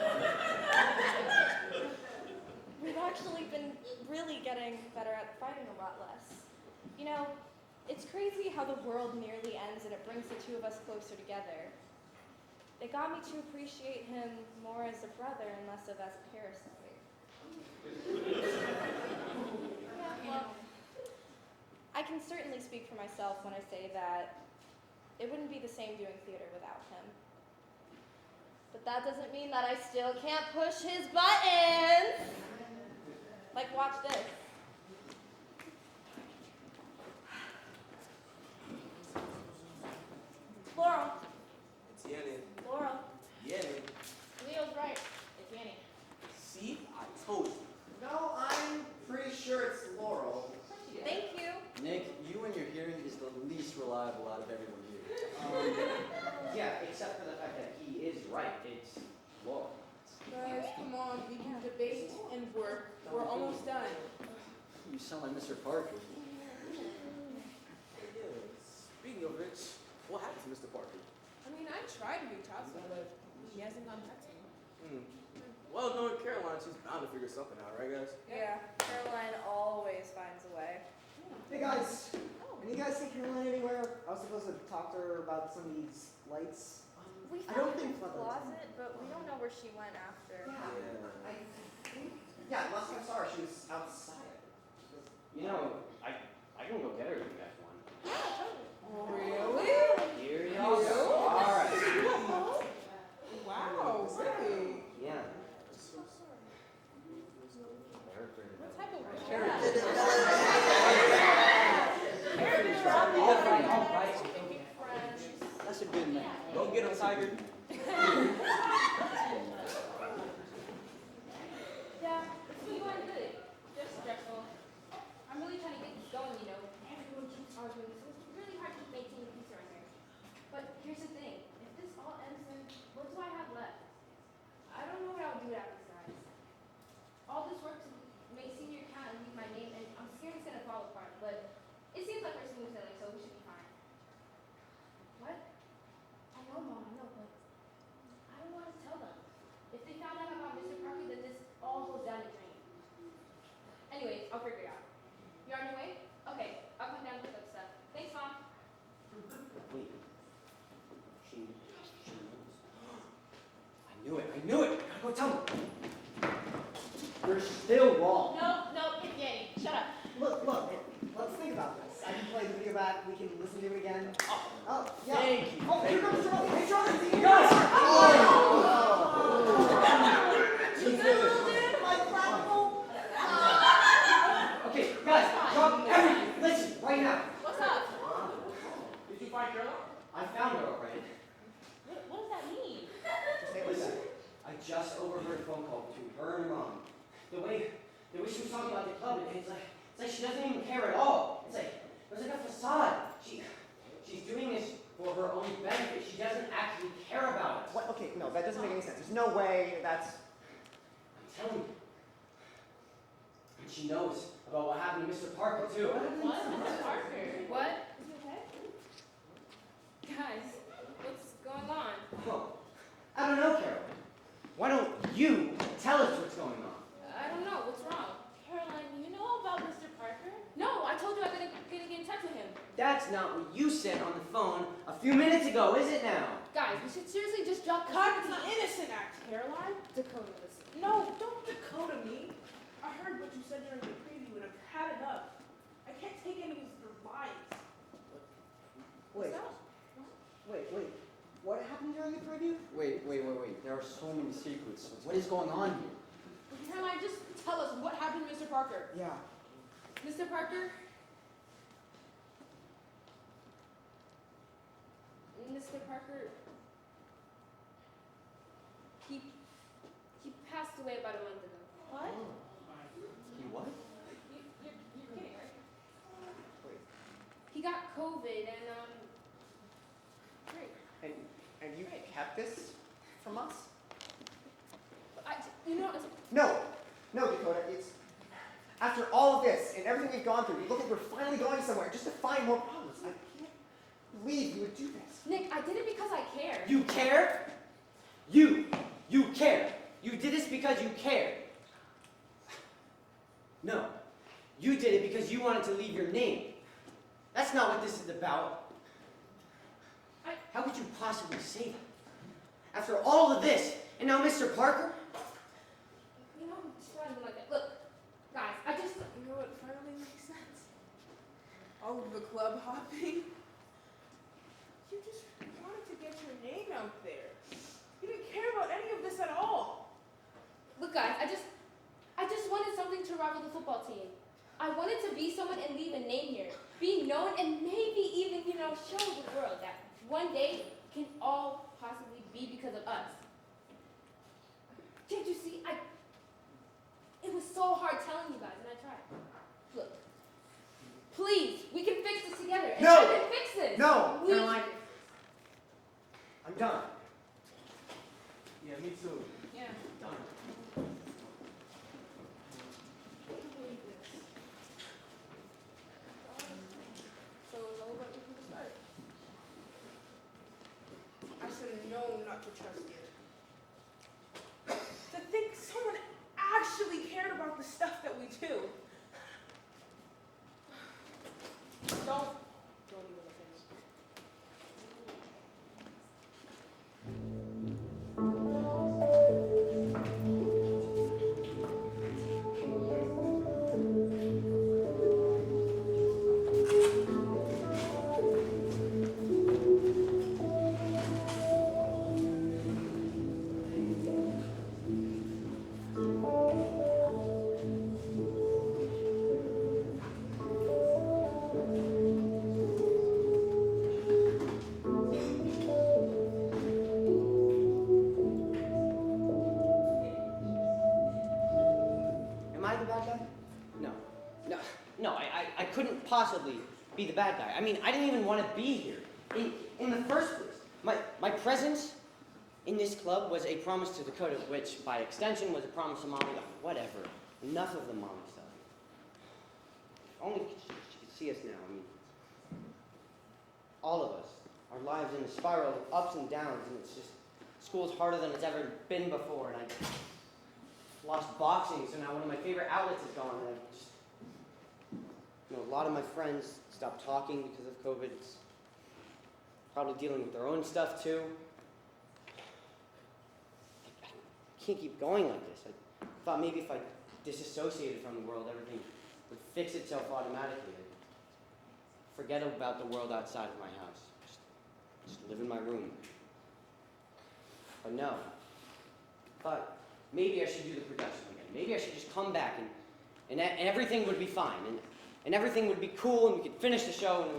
B: We've actually been really getting better at fighting a lot less. You know, it's crazy how the world nearly ends and it brings the two of us closer together. It got me to appreciate him more as a brother and less of as a parasite. Yeah, well, I can certainly speak for myself when I say that it wouldn't be the same doing theater without him. But that doesn't mean that I still can't push his buttons. Like, watch this. Laurel.
C: It's Yanni.
B: Laurel.
C: Yanni.
A: Leo's right. It's Yanni.
C: See? I told you.
F: No, I'm pretty sure it's Laurel.
B: Thank you.
I: Nick, you and your hearing is the least reliable out of everyone here.
J: Yeah, except for the fact that he is right. It's Laurel.
D: Guys, come on, we can debate and work. We're almost done.
I: You sound like Mr. Parker.
C: Yeah. Speaking of which, what happened to Mr. Parker?
D: I mean, I tried to reach out to him, but he hasn't gone back to me.
C: Well, knowing Caroline, she's bound to figure something out, right, guys?
B: Yeah, Caroline always finds a way.
E: Hey guys, can you guys see Caroline anywhere? I was supposed to talk to her about some of these lights.
B: We
E: I don't
B: found her in
E: think
B: the
E: floodlights.
B: closet, but we don't know where she went after.
F: Yeah, last time I saw her, she was outside.
J: You know, I can go get her if you guys want.
B: Yeah, totally.
D: Really?
J: Here y'all go. All right.
D: Wow, really?
J: Yeah.
D: What type of
J: All right.
B: Making friends.
I: That's a good man.
C: Don't get him
J: tired.
A: Yeah, it's been going good. Just stressful. I'm really trying to get this going, you know. Everyone keeps arguing, so it's really hard to maintain the peace around here. But here's the thing. If this all ends, then what do I have left? I don't know what I'll do without these guys. All this work to make senior count and leave my name, and I'm scared it's gonna fall apart, but it seems like we're smooth sailing, so we should be fine. What? I know, Mom, I know, but I don't know how to tell them. If they found out about Mr. Parker, then this all goes down the drain. Anyways, I'll figure it out. You're on your way? Okay, I'll come down and pick up stuff. Thanks, Mom.
J: Wait. She knows. I knew it. I gotta go tell them. You're still wrong.
H: No, it's Danny. Shut up.
E: Look, let's think about this. I can play the video back, we can listen to it again. Oh, yeah.
J: Thank you.
E: Oh, here comes Charlie. Hey, Charlie.
J: Guys!
E: My practical.
J: Okay, guys, drop everything. Listen, right now.
H: What's up?
C: Did you find Caroline?
J: I found her already.
H: What does that mean?
E: Hey, what's
J: Listen,
E: that?
J: I just overheard a phone call between her and her mom. The way she was talking about the club, it's like she doesn't even care at all. It's like a facade. She's doing this for her own benefit. She doesn't actually care about us.
E: What? Okay, no, that doesn't make any sense. There's no way that's.
J: I'm telling you. And she knows about what happened to Mr. Parker too.
H: What? Mr. Parker?
A: What?
H: Is he okay?
A: Guys, what's going on?
J: Oh, I don't know, Carol. Why don't you tell us what's going on?
A: I don't know. What's wrong?
H: Caroline, you know about Mr. Parker?
A: No, I told you I couldn't get in touch with him.
J: That's not what you said on the phone a few minutes ago, is it now?
A: Guys, we should seriously just drop the
D: Cut the innocent act, Caroline.
A: Dakota, listen.
D: No, don't Dakota me. I heard what you said during the preview and I've had enough. I can't take any of your lies.
E: Wait. Wait. What happened during the preview?
I: Wait. There are so many secrets. What is going on here?
D: Caroline, just tell us what happened to Mr. Parker.
E: Yeah.
A: Mr. Parker? Mr. Parker, he passed away about a month ago.
H: What?
I: He what?
H: You're kidding, right?
A: He got COVID and great.
F: And you kept this from us?
E: No, Dakota, it's after all of this and everything we've gone through, we look like we're finally going somewhere just to find more problems. I can't believe you would do this.
A: Nick, I did it because I care.
J: You care? You care. You did this because you care. No, you did it because you wanted to leave your name. That's not what this is about. How could you possibly say that? After all of this, and now Mr. Parker?
A: You know, I'm just trying to like that. Look, guys,
D: You know what finally makes sense? All of the club hopping. You just wanted to get your name out there. You didn't care about any of this at all.
A: look, guys, I just wanted something to rival the football team. I wanted to be someone and leave a name here, be known, and maybe even, show the world that one day can all possibly be because of us. Can't you see? It was so hard telling you guys, and I tried. Look, please, we can fix this together. And
E: No!
A: I can fix this.
E: No,
A: Please.
E: Caroline. I'm done.
C: Yeah, me too.
H: Yeah.
C: Done.
D: So it was all about you from the start. I should have known not to trust you. To think someone actually cared about the stuff that we do. Don't even look at me.
J: No, I couldn't possibly be the bad guy. I mean, I didn't even want to be here in the first place. My presence in this club was a promise to Dakota, which by extension was a promise to Mommy. Whatever. Enough of the Mommy stuff. Only she could see us now. I mean, all of us. Our lives in a spiral of ups and downs, and it's just, school's harder than it's ever been before, and I lost boxing, so now one of my favorite outlets is gone, and I've just, a lot of my friends stopped talking because of COVID. It's probably dealing with their own stuff too. I can't keep going like this. I thought maybe if I disassociated from the world, everything would fix itself automatically. I'd forget about the world outside of my house. Just live in my room. But no. I thought maybe I should do the production again. Maybe I should just come back and everything would be fine. And everything would be cool, and we could finish the show, and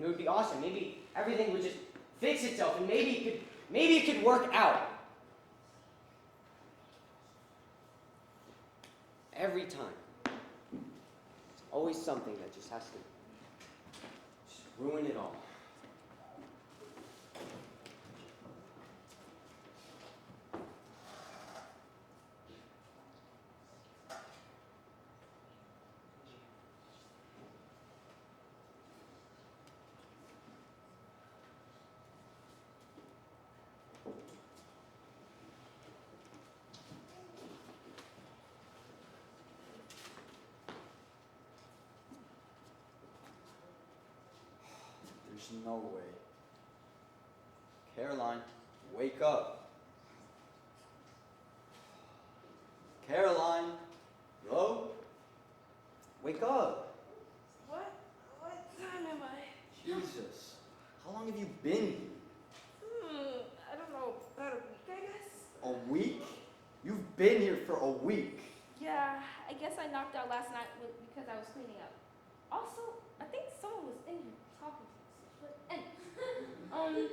J: it would be awesome. Maybe everything would just fix itself, and maybe it could work out. Every time. There's always something that just has to just ruin it all. There's no way. Caroline, wake up. Caroline, hello? Wake up.
D: What time am I?
I: Jesus, how long have you been here?
D: I don't know, about a week, I guess?
I: A week? You've been here for a week.
A: Yeah, I guess I knocked out last night because I was cleaning up. Also, I think someone was in here talking to us. But,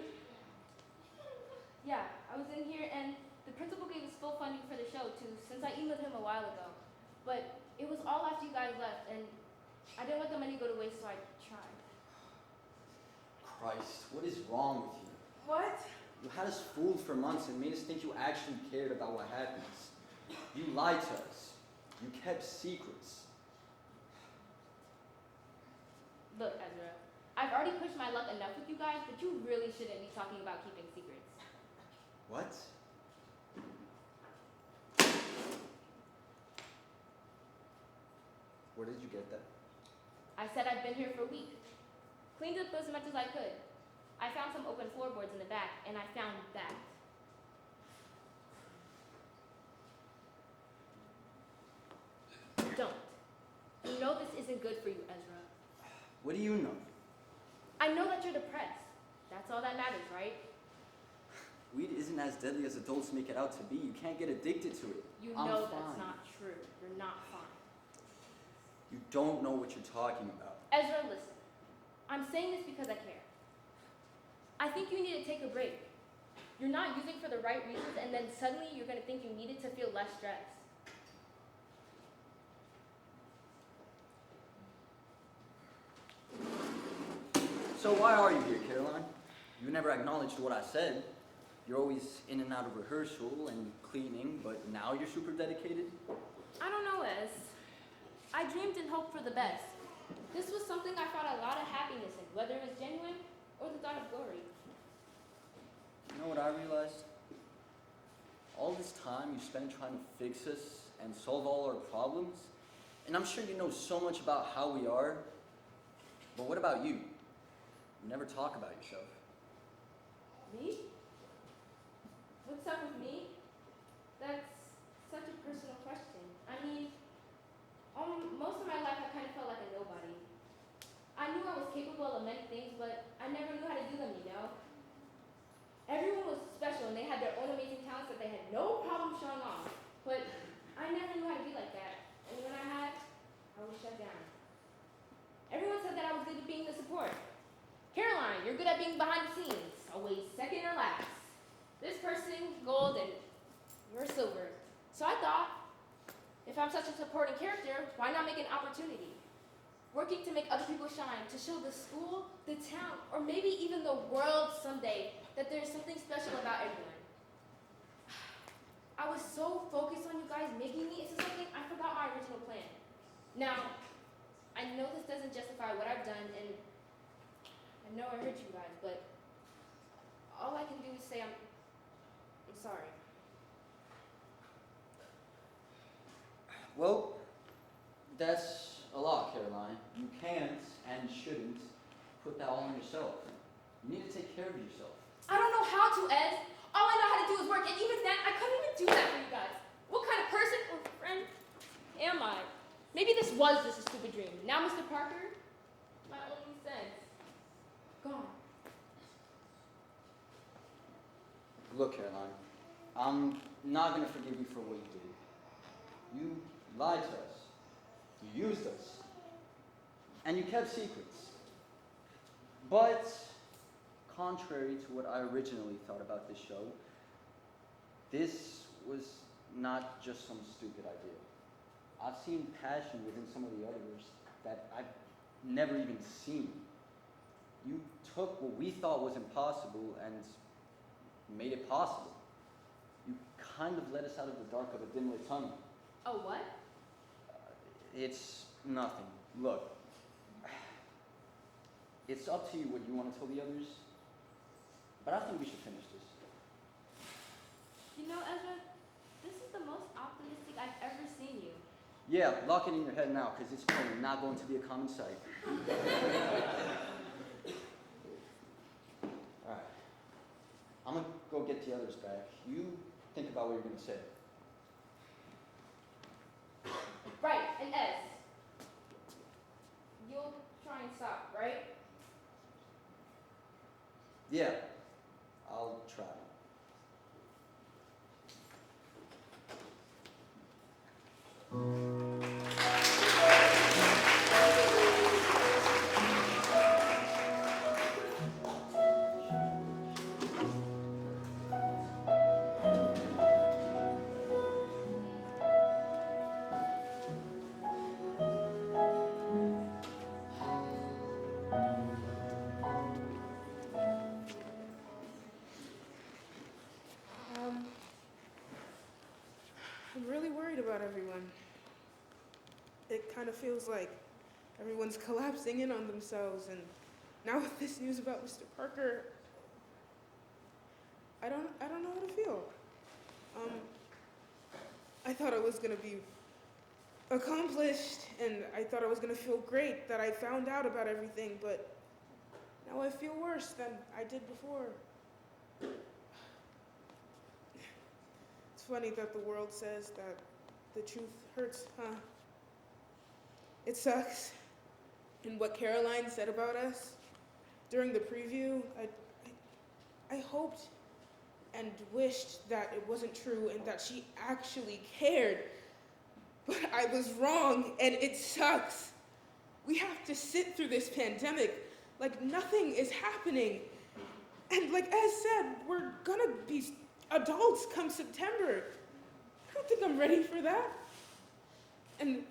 A: yeah, I was in here and the principal gave us full funding for the show too, since I emailed him a while ago. But it was all after you guys left, and I didn't want the money to go to waste, so I tried.
I: Christ, what is wrong with you?
D: What?
I: You had us fooled for months and made us think you actually cared about what happens. You lied to us. You kept secrets.
A: Look, Ezra, I've already pushed my luck enough with you guys, but you really shouldn't be talking about keeping secrets.
I: What? Where did you get that?
A: I said I've been here for a week. Cleaned up as much as I could. I found some open floorboards in the back, and I found that. Don't. You know this isn't good for you, Ezra.
I: What do you know?
A: I know that you're depressed. That's all that matters, right?
I: Weed isn't as deadly as adults make it out to be. You can't get addicted to it.
A: You
I: I'm
A: know
I: fine.
A: that's not true. You're not fine.
I: You don't know what you're talking about.
A: Ezra, listen. I'm saying this because I care. I think you need to take a break. You're not using for the right reasons, and then suddenly you're going to think you need it to feel less stressed.
I: So why are you here, Caroline? You never acknowledged what I said. You're always in and out of rehearsal and cleaning, but now you're super dedicated?
A: I don't know, Ez. I dreamed and hoped for the best. This was something I found a lot of happiness in, whether it was genuine or the thought of glory.
I: You know what I realized? All this time you spent trying to fix us and solve all our problems, and I'm sure you know so much about how we are, but what about you? You never talk about yourself.
A: Me? What's up with me? That's such a personal question. I mean, most of my life I kind of felt like a nobody. I knew I was capable of many things, but I never knew how to do them, you know? Everyone was special and they had their own amazing talents that they had no problem showing off. But I never knew how to be like that. And when I had, I was shut down. Everyone said that I was good at being the support. Caroline, you're good at being behind the scenes, always second or last. This person, gold, and you're silver. So I thought, If I'm such a supporting character, why not make an opportunity? Working to make other people shine, to show the school, the town, or maybe even the world someday that there's something special about everyone. I was so focused on you guys making me into something, I forgot my original plan. Now, I know this doesn't justify what I've done, and I know I hurt you guys, but all I can do is say I'm sorry.
I: Well, that's a lot, Caroline. You can't and shouldn't put that all on yourself. You need to take care of yourself.
A: I don't know how to, Ez. All I know how to do is work, and even then, I couldn't even do that for you guys. What kind of person or friend am I? Maybe this was just a stupid dream. Now, Mr. Parker, my only sense, gone.
I: Look, Caroline, I'm not going to forgive you for what you did. You lied to us. You used us. And you kept secrets. But, contrary to what I originally thought about this show, this was not just some stupid idea. I've seen passion within some of the others that I've never even seen. You took what we thought was impossible and made it possible. You kind of led us out of the dark of a dim-lit tunnel.
A: Oh, what?
I: It's nothing. Look, it's up to you what you want to tell the others, but I think we should finish this.
A: You know, Ezra, this is the most optimistic I've ever seen you.
I: Yeah, lock it in your head now, because it's probably not going to be a common sight. Alright. I'm going to go get the others back. You think about what you're going to say.
A: Right, and Ez, you'll try and stop, right?
I: Yeah, I'll try.
D: I'm really worried about everyone. It kind of feels like everyone's collapsing in on themselves, and now with this news about Mr. Parker, I don't know how to feel. I thought I was gonna be accomplished, and I thought I was gonna feel great that I found out about everything, but now I feel worse than I did before. It's funny that the world says that the truth hurts, huh? It sucks. And what Caroline said about us during the preview, I hoped and wished that it wasn't true and that she actually cared. But I was wrong, and it sucks. We have to sit through this pandemic like nothing is happening. And like Ez said, we're gonna be adults come September. I don't think I'm ready for that. And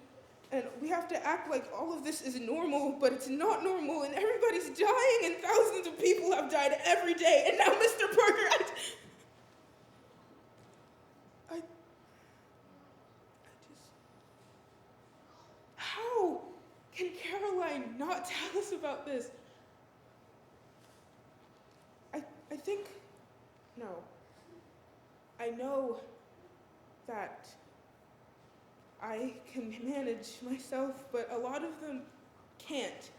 D: we have to act like all of this is normal, but it's not normal, and everybody's dying, and thousands of people have died every day, and now Mr. Parker, I just, how can Caroline not tell us about this? I think, no. I know that I can manage myself, but a lot of them can't.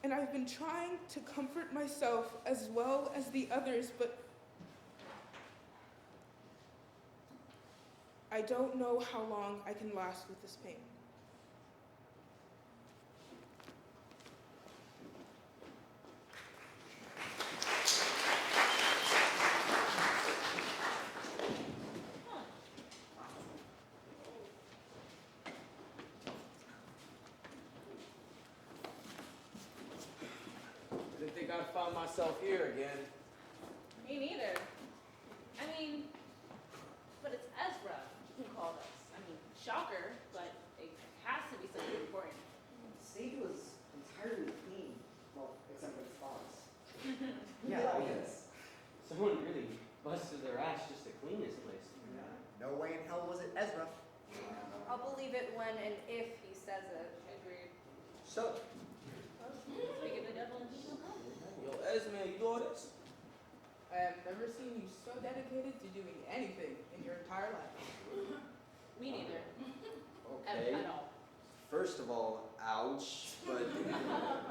D: And I've been trying to comfort myself as well as the others, but I don't know how long I can last with this pain.
C: Didn't think I'd find myself here again.
H: Me neither. I mean, but it's Ezra who called us. I mean, shocker. matter, but it has to be something important.
E: Stage was entirely clean. Well, except for the spots.
J: Yeah, I
E: Yeah.
J: guess. Someone really busted their ass just to clean this place.
F: No way in hell was it Ezra.
B: I'll believe it when and if he says it.
H: Agreed.
J: So,
H: Speak of the devil and he shall come.
C: Yo, Ez, man, you do all this?
D: I have never seen you so dedicated to doing anything in your entire life.
H: Me neither.
I: Okay.
H: At all.
I: First of all, ouch. But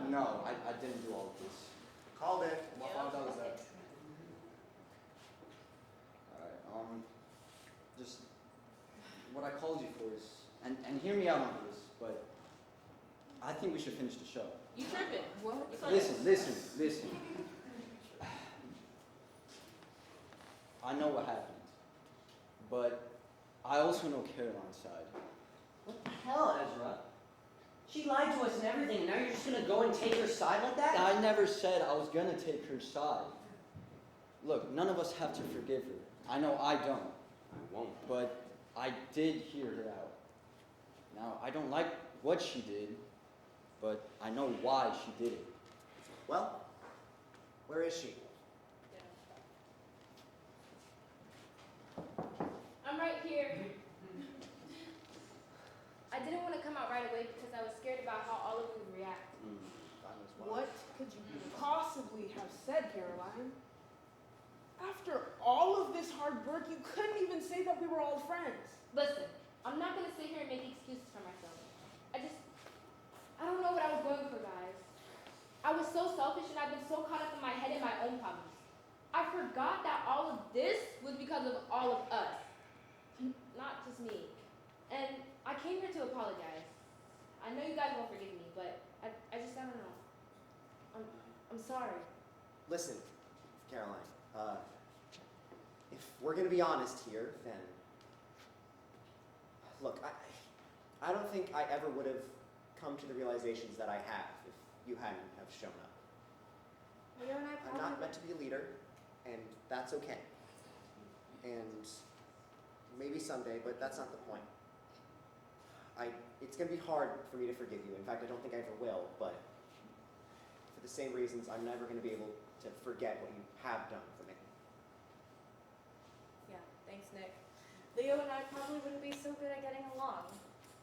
I: no, I didn't do all of this.
F: Called it.
C: My
H: Yeah.
C: $5 out.
I: Alright, just what I called you for is, and hear me out on this, but I think we should finish the show.
H: You tripping.
D: What?
H: It's on
I: Listen. I know what happened, but I also know Caroline's side.
J: What the hell, Ezra? She lied to us and everything, and now you're just gonna go and take her side like that?
I: I never said I was gonna take her side. Look, none of us have to forgive her. I know I don't. I won't. But I did hear her out. Now, I don't like what she did, but I know why she did it.
F: Well, where is she?
A: I'm right here. I didn't want to come out right away because I was scared about how all of you would react.
D: What could you possibly have said, Caroline? After all of this hard work, you couldn't even say that we were all friends.
A: Listen, I'm not going to sit here and make excuses for myself. I don't know what I was going for, guys. I was so selfish and I've been so caught up in my head and my own problems. I forgot that all of this was because of all of us, not just me. And I came here to apologize. I know you guys won't forgive me, but I don't know. I'm sorry.
F: Listen, Caroline, if we're gonna be honest here, then look, I don't think I ever would have come to the realizations that I have if you hadn't have shown up.
B: Leo and I
F: I'm not meant to be a leader, and that's okay. And maybe someday, but that's not the point. It's gonna be hard for me to forgive you. In fact, I don't think I ever will, but for the same reasons, I'm never gonna be able to forget what you have done for me.
B: Yeah, thanks, Nick. Leo and I probably wouldn't be so good at getting along.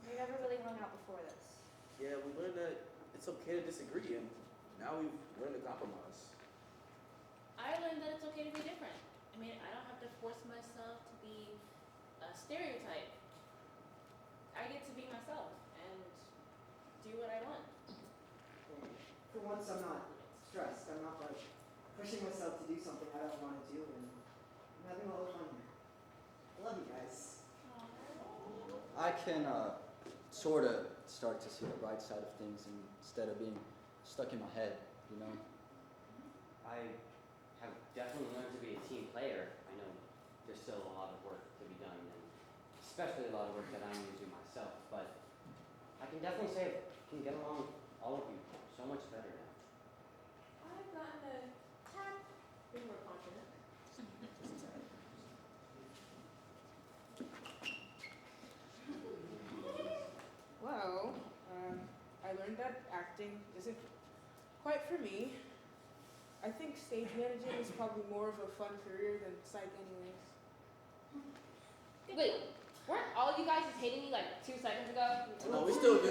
B: We never really hung out before this.
C: Yeah, we learned that it's okay to disagree, and now we've learned to compromise.
H: I learned that it's okay to be different. I mean, I don't have to force myself to be a stereotype. I get to be myself and do what I want.
E: For once, I'm not stressed. I'm not like pushing myself to do something I don't want to do, and I'm having a lot of fun here. I love you guys.
I: I can sort of start to see the right side of things instead of being stuck in my head, you know?
J: I have definitely learned to be a team player. I know there's still a lot of work to be done, and especially a lot of work that I need to do myself, but I can definitely say I can get along with all of you so much better now.
H: I've gotten a tad bit more confident.
D: Well, I learned that acting isn't quite for me. I think stage managing is probably more of a fun career than psych anyways.
A: Wait, weren't all you guys just hating me like 2 seconds ago?
C: No, we still do.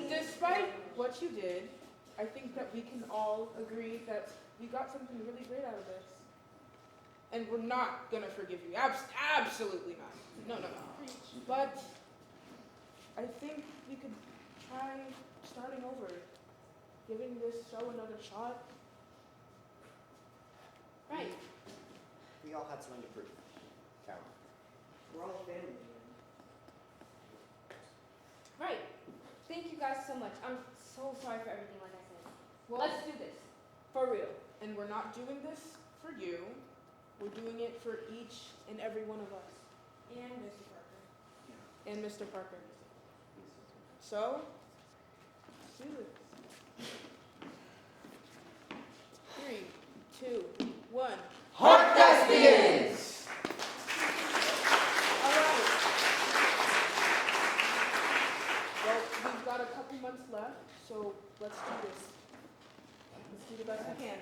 D: Despite what you did, I think that we can all agree that we got something really great out of this. And we're not gonna forgive you. Absolutely not. No. But I think we could try starting over, giving this show another shot.
A: Right.
F: We all had something to prove, Caroline.
E: We're all family, man.
A: Right. Thank you guys so much. I'm so sorry for everything, like I said.
D: Well,
A: Let's do this. For real.
D: and we're not doing this for you. We're doing it for each and every one of us.
H: And Mr. Parker.
D: And Mr. Parker. So, let's do this. 3, 2, 1.
J: Heart Thespians!
B: All
D: let's do this. Let's do the best we can.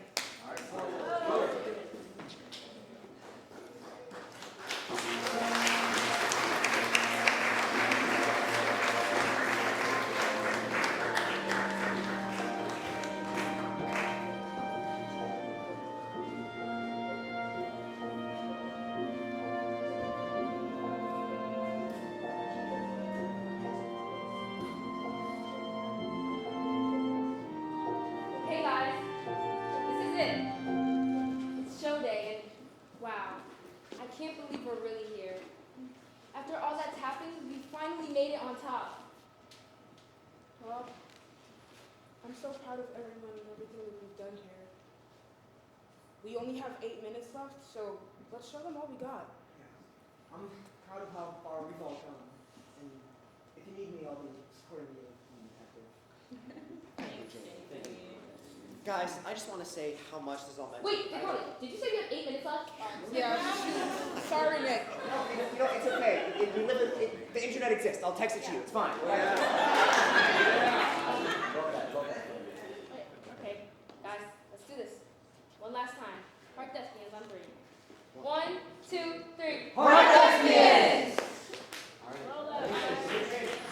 A: Hey guys, this is it. It's show day, and wow, I can't believe we're really here. After all that's happened, we finally made it on top.
D: Well, I'm so proud of everyone and everything that we've done here. We only have 8 minutes left, so let's show them all we got.
E: Yeah. I'm proud of how far we've all come. And if you need me, I'll be supporting you in the detective.
F: Guys, I just want to say how much this all meant.
A: Wait, Dakota, did you say you have 8 minutes left?
D: Yeah. Sorry, Nick.
F: No, it's okay. We live in, the internet exists. I'll text it to you. It's fine.
A: Okay, guys, let's do this. One last time. Park Thespians on 3. 1, 2, 3.
J: Park Thespians!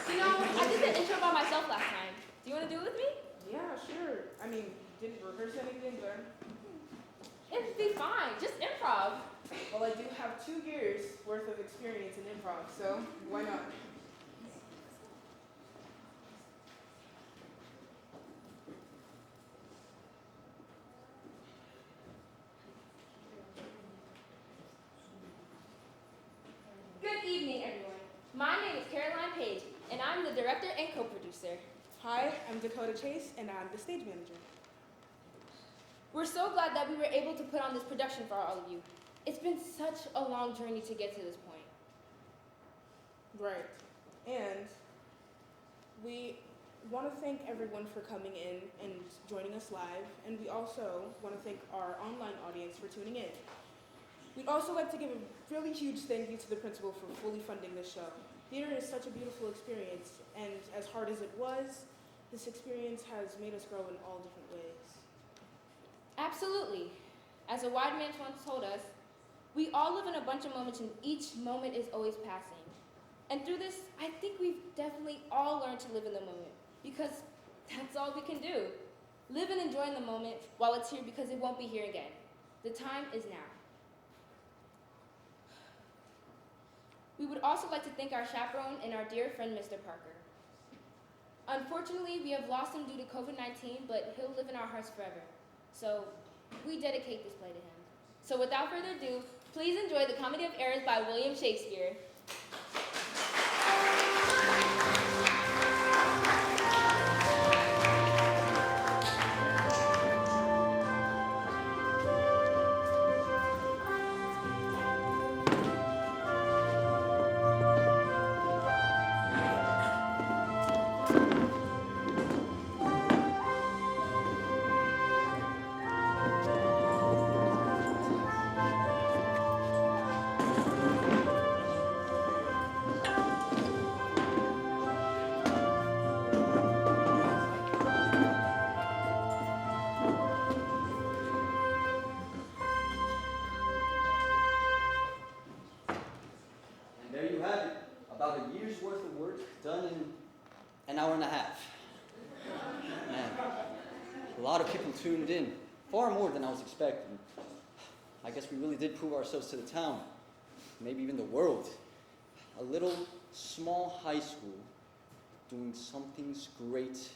A: You know, I did the intro by myself last time. Do you want to do it with me?
D: Yeah, sure. I mean, didn't rehearse anything, but
A: It'd be fine. Just improv.
D: well, I do have 2 years worth of experience in improv, so why not?
A: Good evening, everyone. My name is Caroline Page, and I'm the director and co-producer.
D: Hi, I'm Dakota Chase, and I'm the stage manager.
A: We're so glad that we were able to put on this production for all of you. It's been such a long journey to get to this point.
D: Right. And we want to thank everyone for coming in and joining us live, and we also want to thank our online audience for tuning in. We'd also like to give a really huge thank you to the principal for fully funding this show. Theater is such a beautiful experience, and as hard as it was, this experience has made us grow in all different ways.
A: Absolutely. As a wise man once told us, we all live in a bunch of moments, and each moment is always passing. And through this, I think we've definitely all learned to live in the moment, because that's all we can do. Live and enjoy in the moment while it's here, because it won't be here again. The time is now. We would also like to thank our chaperone and our dear friend, Mr. Parker. Unfortunately, we have lost him due to COVID-19, but he'll live in our hearts forever. So we dedicate this play to him. So without further ado, please enjoy The Comedy of Errors by William Shakespeare.
I: And there you have it. About a year's worth of work done in an hour and a half. Man, a lot of people tuned in. Far more than I was expecting. I guess we really did prove ourselves to the town. Maybe even the world. A little small high school doing something great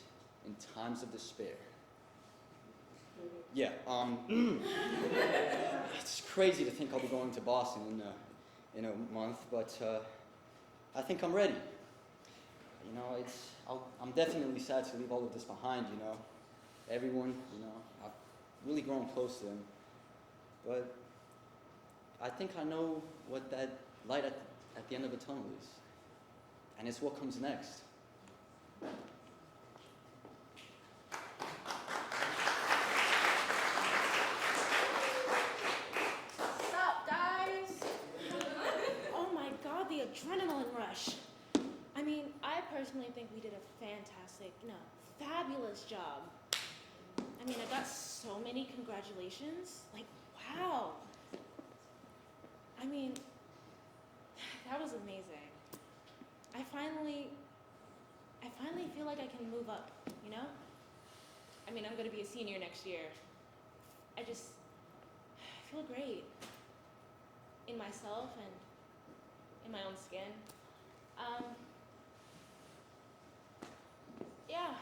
I: in times of despair. Yeah, it's crazy to think I'll be going to Boston in a month, but I think I'm ready. You know, I'm definitely sad to leave all of this behind, you know. Everyone, you know, I've really grown close to them. But I think I know what that light at the end of the tunnel is. And it's what comes next.
H: Stop, guys! Oh my god, the adrenaline rush. I mean, I personally think we did a fantastic, fabulous job. I mean, I got so many congratulations. Like, wow. I mean, that was amazing. I finally feel like I can move up, you know? I mean, I'm gonna be a senior next year. I feel great in myself and in my own skin. Yeah.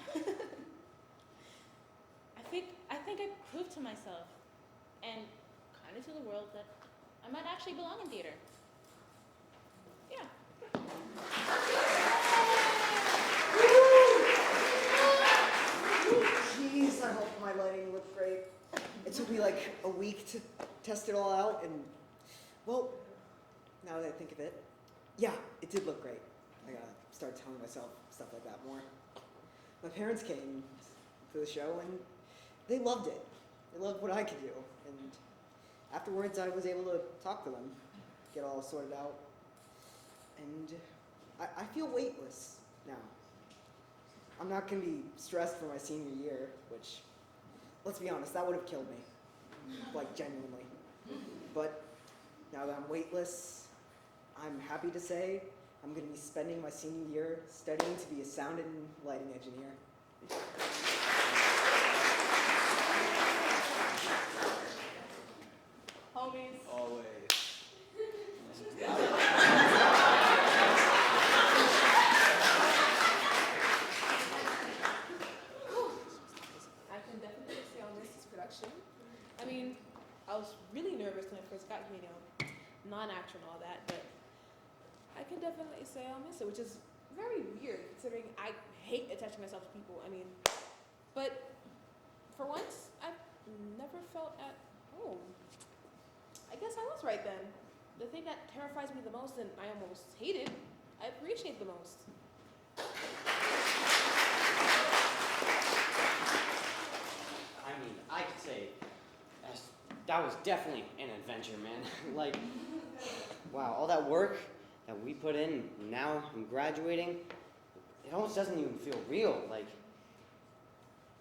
H: I think I proved to myself and kind of to the world that I might actually belong in theater. Yeah.
E: Jeez, I hope my lighting looked great. It took me like a week to test it all out, and well, now that I think of it, yeah, it did look great. I gotta start telling myself stuff like that more. My parents came to the show and they loved it. They loved what I could do. And afterwards I was able to talk to them, get all sorted out. And I feel weightless now. I'm not gonna be stressed for my senior year, which, let's be honest, that would have killed me. Like, genuinely. But now that I'm weightless, I'm happy to say I'm gonna be spending my senior year studying to be a sound and lighting engineer.
D: Homies.
I: Always.
D: I can definitely say I'll miss this production. I mean, I was really nervous when I first got here, you know, non-actor and all that, but I can definitely say I'll miss it, which is very weird considering I hate attaching myself to people. I mean, but for once, I've never felt at home. I guess I was right then. The thing that terrifies me the most and I almost hated, I appreciate the most.
J: I mean, I could say that was definitely an adventure, man. Like, wow, all that work that we put in, now I'm graduating, it almost doesn't even feel real. Like,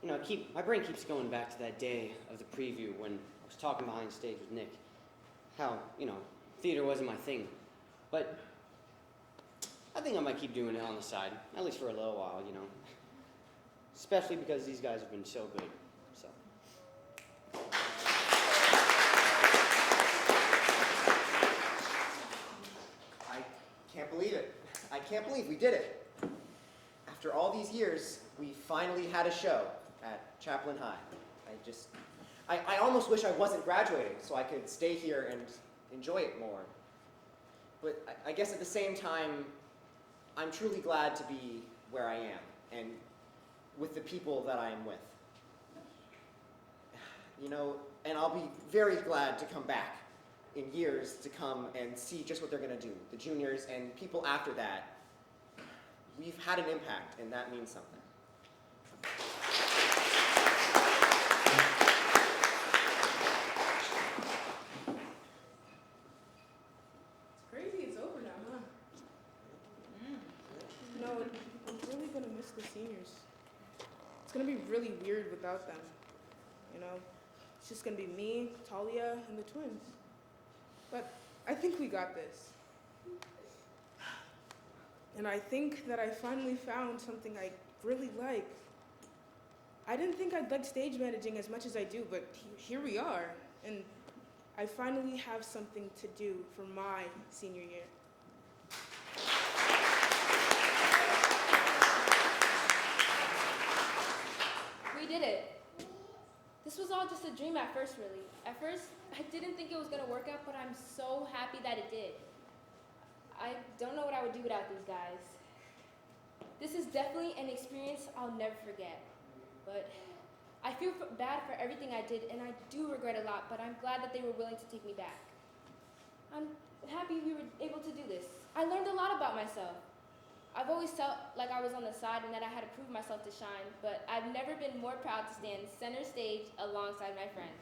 J: you know, my brain keeps going back to that day of the preview when I was talking behind stage with Nick. How, you know, theater wasn't my thing. But I think I might keep doing it on the side, at least for a little while, you know. Especially because these guys have been so good, so.
F: I can't believe it. I can't believe we did it. After all these years, we finally had a show at Chaplain High. I almost wish I wasn't graduating so I could stay here and enjoy it more. But I guess at the same time, I'm truly glad to be where I am and with the people that I am with. You know, and I'll be very glad to come back in years to come and see just what they're going to do. The juniors and people after that, we've had an impact, and that means something.
D: It's crazy it's over now, huh? No, I'm really gonna miss the seniors. It's gonna be really weird without them, you know? It's just gonna be me, Talia, and the twins. But I think we got this. And I think that I finally found something I really like. I didn't think I'd like stage managing as much as I do, but here we are. And I finally have something to do for my senior year.
A: We did it. This was all just a dream at first, really. At first, I didn't think it was gonna work out, but I'm so happy that it did. I don't know what I would do without these guys. This is definitely an experience I'll never forget. But I feel bad for everything I did, and I do regret a lot, but I'm glad that they were willing to take me back. I'm happy we were able to do this. I learned a lot about myself. I've always felt like I was on the side and that I had to prove myself to shine, but I've never been more proud to stand center stage alongside my friends.